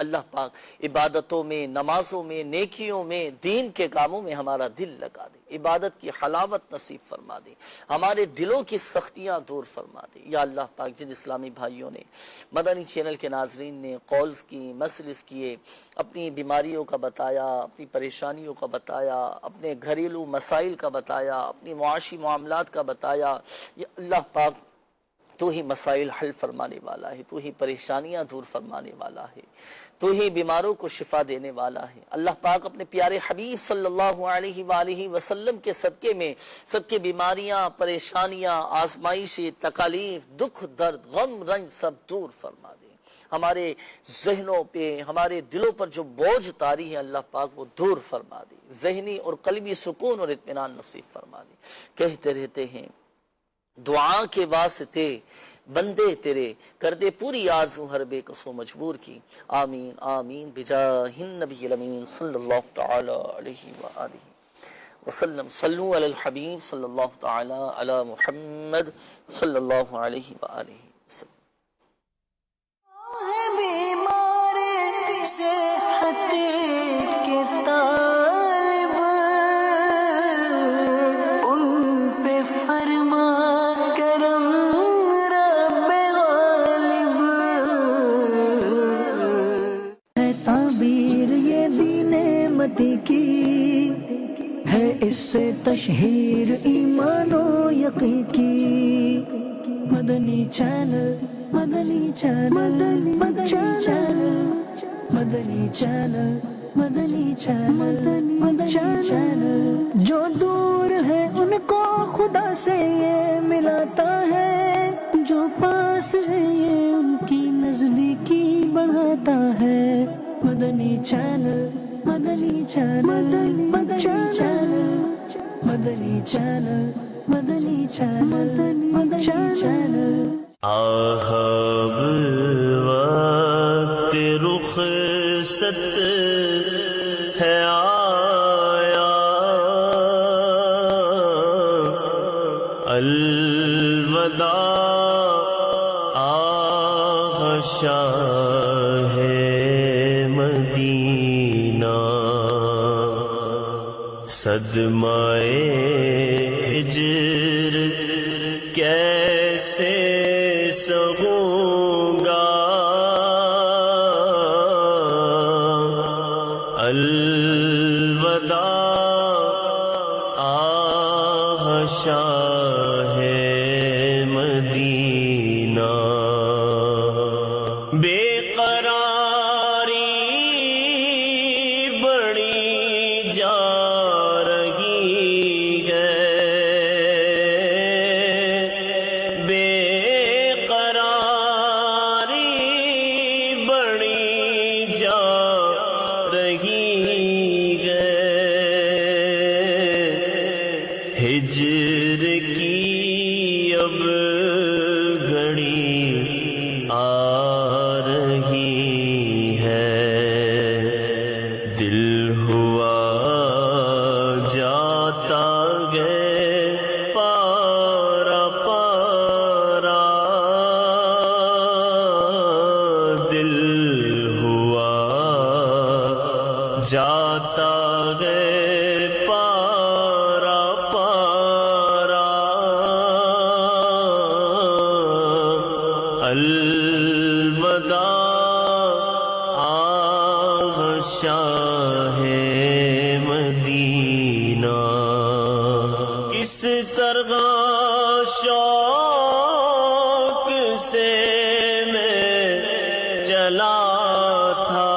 اللہ پاک عبادتوں میں، نمازوں میں، نیکیوں میں، دین کے کاموں میں ہمارا دل لگا دے، عبادت کی حلاوت نصیب فرما دے، ہمارے دلوں کی سختیاں دور فرما دے۔ یا اللہ پاک جن اسلامی بھائیوں نے، مدنی چینل کے ناظرین نے کالز کی، مسلس کیے، اپنی بیماریوں کا بتایا، اپنی پریشانیوں کا بتایا، اپنے گھریلو مسائل کا بتایا، اپنی معاشی معاملات کا بتایا، یا اللہ پاک تو ہی مسائل حل فرمانے والا ہے، تو ہی پریشانیاں دور فرمانے والا ہے، تو ہی بیماروں کو شفا دینے والا ہے۔ اللہ پاک اپنے پیارے حبیب صلی اللہ علیہ وآلہ وسلم کے صدقے میں سب کی بیماریاں، پریشانیاں، آزمائشیں، تکالیف، دکھ، درد، غم، رنج سب دور فرما دے۔ ہمارے ذہنوں پہ، ہمارے دلوں پر جو بوجھ طاری ہے اللہ پاک وہ دور فرما دے، ذہنی اور قلبی سکون اور اطمینان نصیب فرما دے۔ کہتے رہتے ہیں دعا کے واسطے بندے تیرے، کر دے پوری آرزو ہر بے کسو مجبور کی، آمین آمین بجاہ النبی الامین صلی اللہ تعالی علیہ وآلہ وسلم۔ صلو علی الحبیب صلی اللہ تعالی علی محمد صلی اللہ علیہ وآلہ وسلم۔ صحت کے طالب ان پہ فرما کرم رب غالب ہے، تعبیر یہ دین متی کی ہے، اس سے تشہیر ایمان و یقین کی۔ مدنی چینل، مدنی چینل، مدنی چینل، مدنی چینل، مدنی چینل، مدنی چینل۔ جو دور ہے ان کو خدا سے یہ ملاتا ہے، جو پاس ہے یہ ان کی نزدیکی بڑھاتا ہے۔ مدنی چینل، مدنی چینل، مدنی چینل، مدنی چینل، مدنی چینل، مدنی چینل۔ آہب وقت رخصت ہے آیا، الوداع آہ شاہ مدینہ، صدمائے ہجر کیسے سہوں گا، الوداع آہ شاہ مدینہ، بے قراری بڑی جا رہی ہے، بے قراری بڑی جا رہی ہے، ہجر کی اب گھڑی آ رہی ہے، دل ہوا جاتا گئے پارا پارا، دل ہوا جاتا گئے پارا پارا، الوداع آہ شاہ مدینہ، کس طرح شوق سے میں چلا تھا،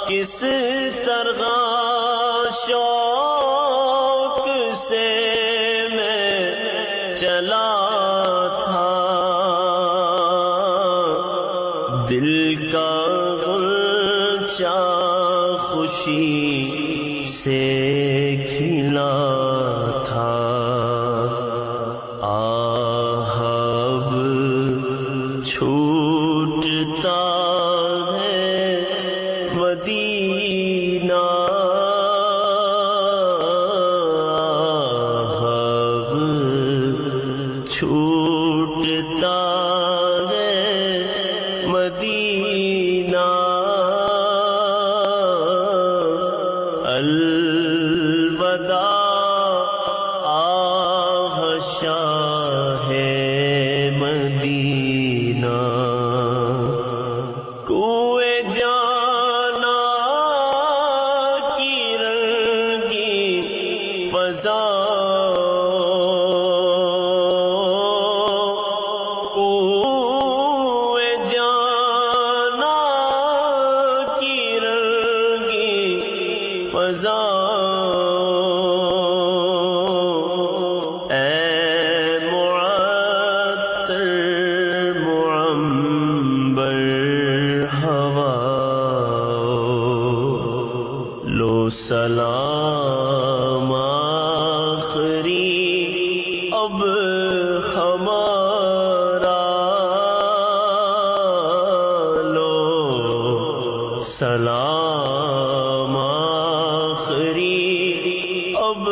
کس طرح شوق سے میں چلا تھا، دل کا غلچہ خوشی سے کھلا تھا، آہ اب چھوٹتا ہے مدینہ، آہ اب چھوٹتا ہے الوداع آہ شاہ مدینہ کوئے جانا کی رنگی فضا سلام آخری اب ہمارا لو سلام آخری اب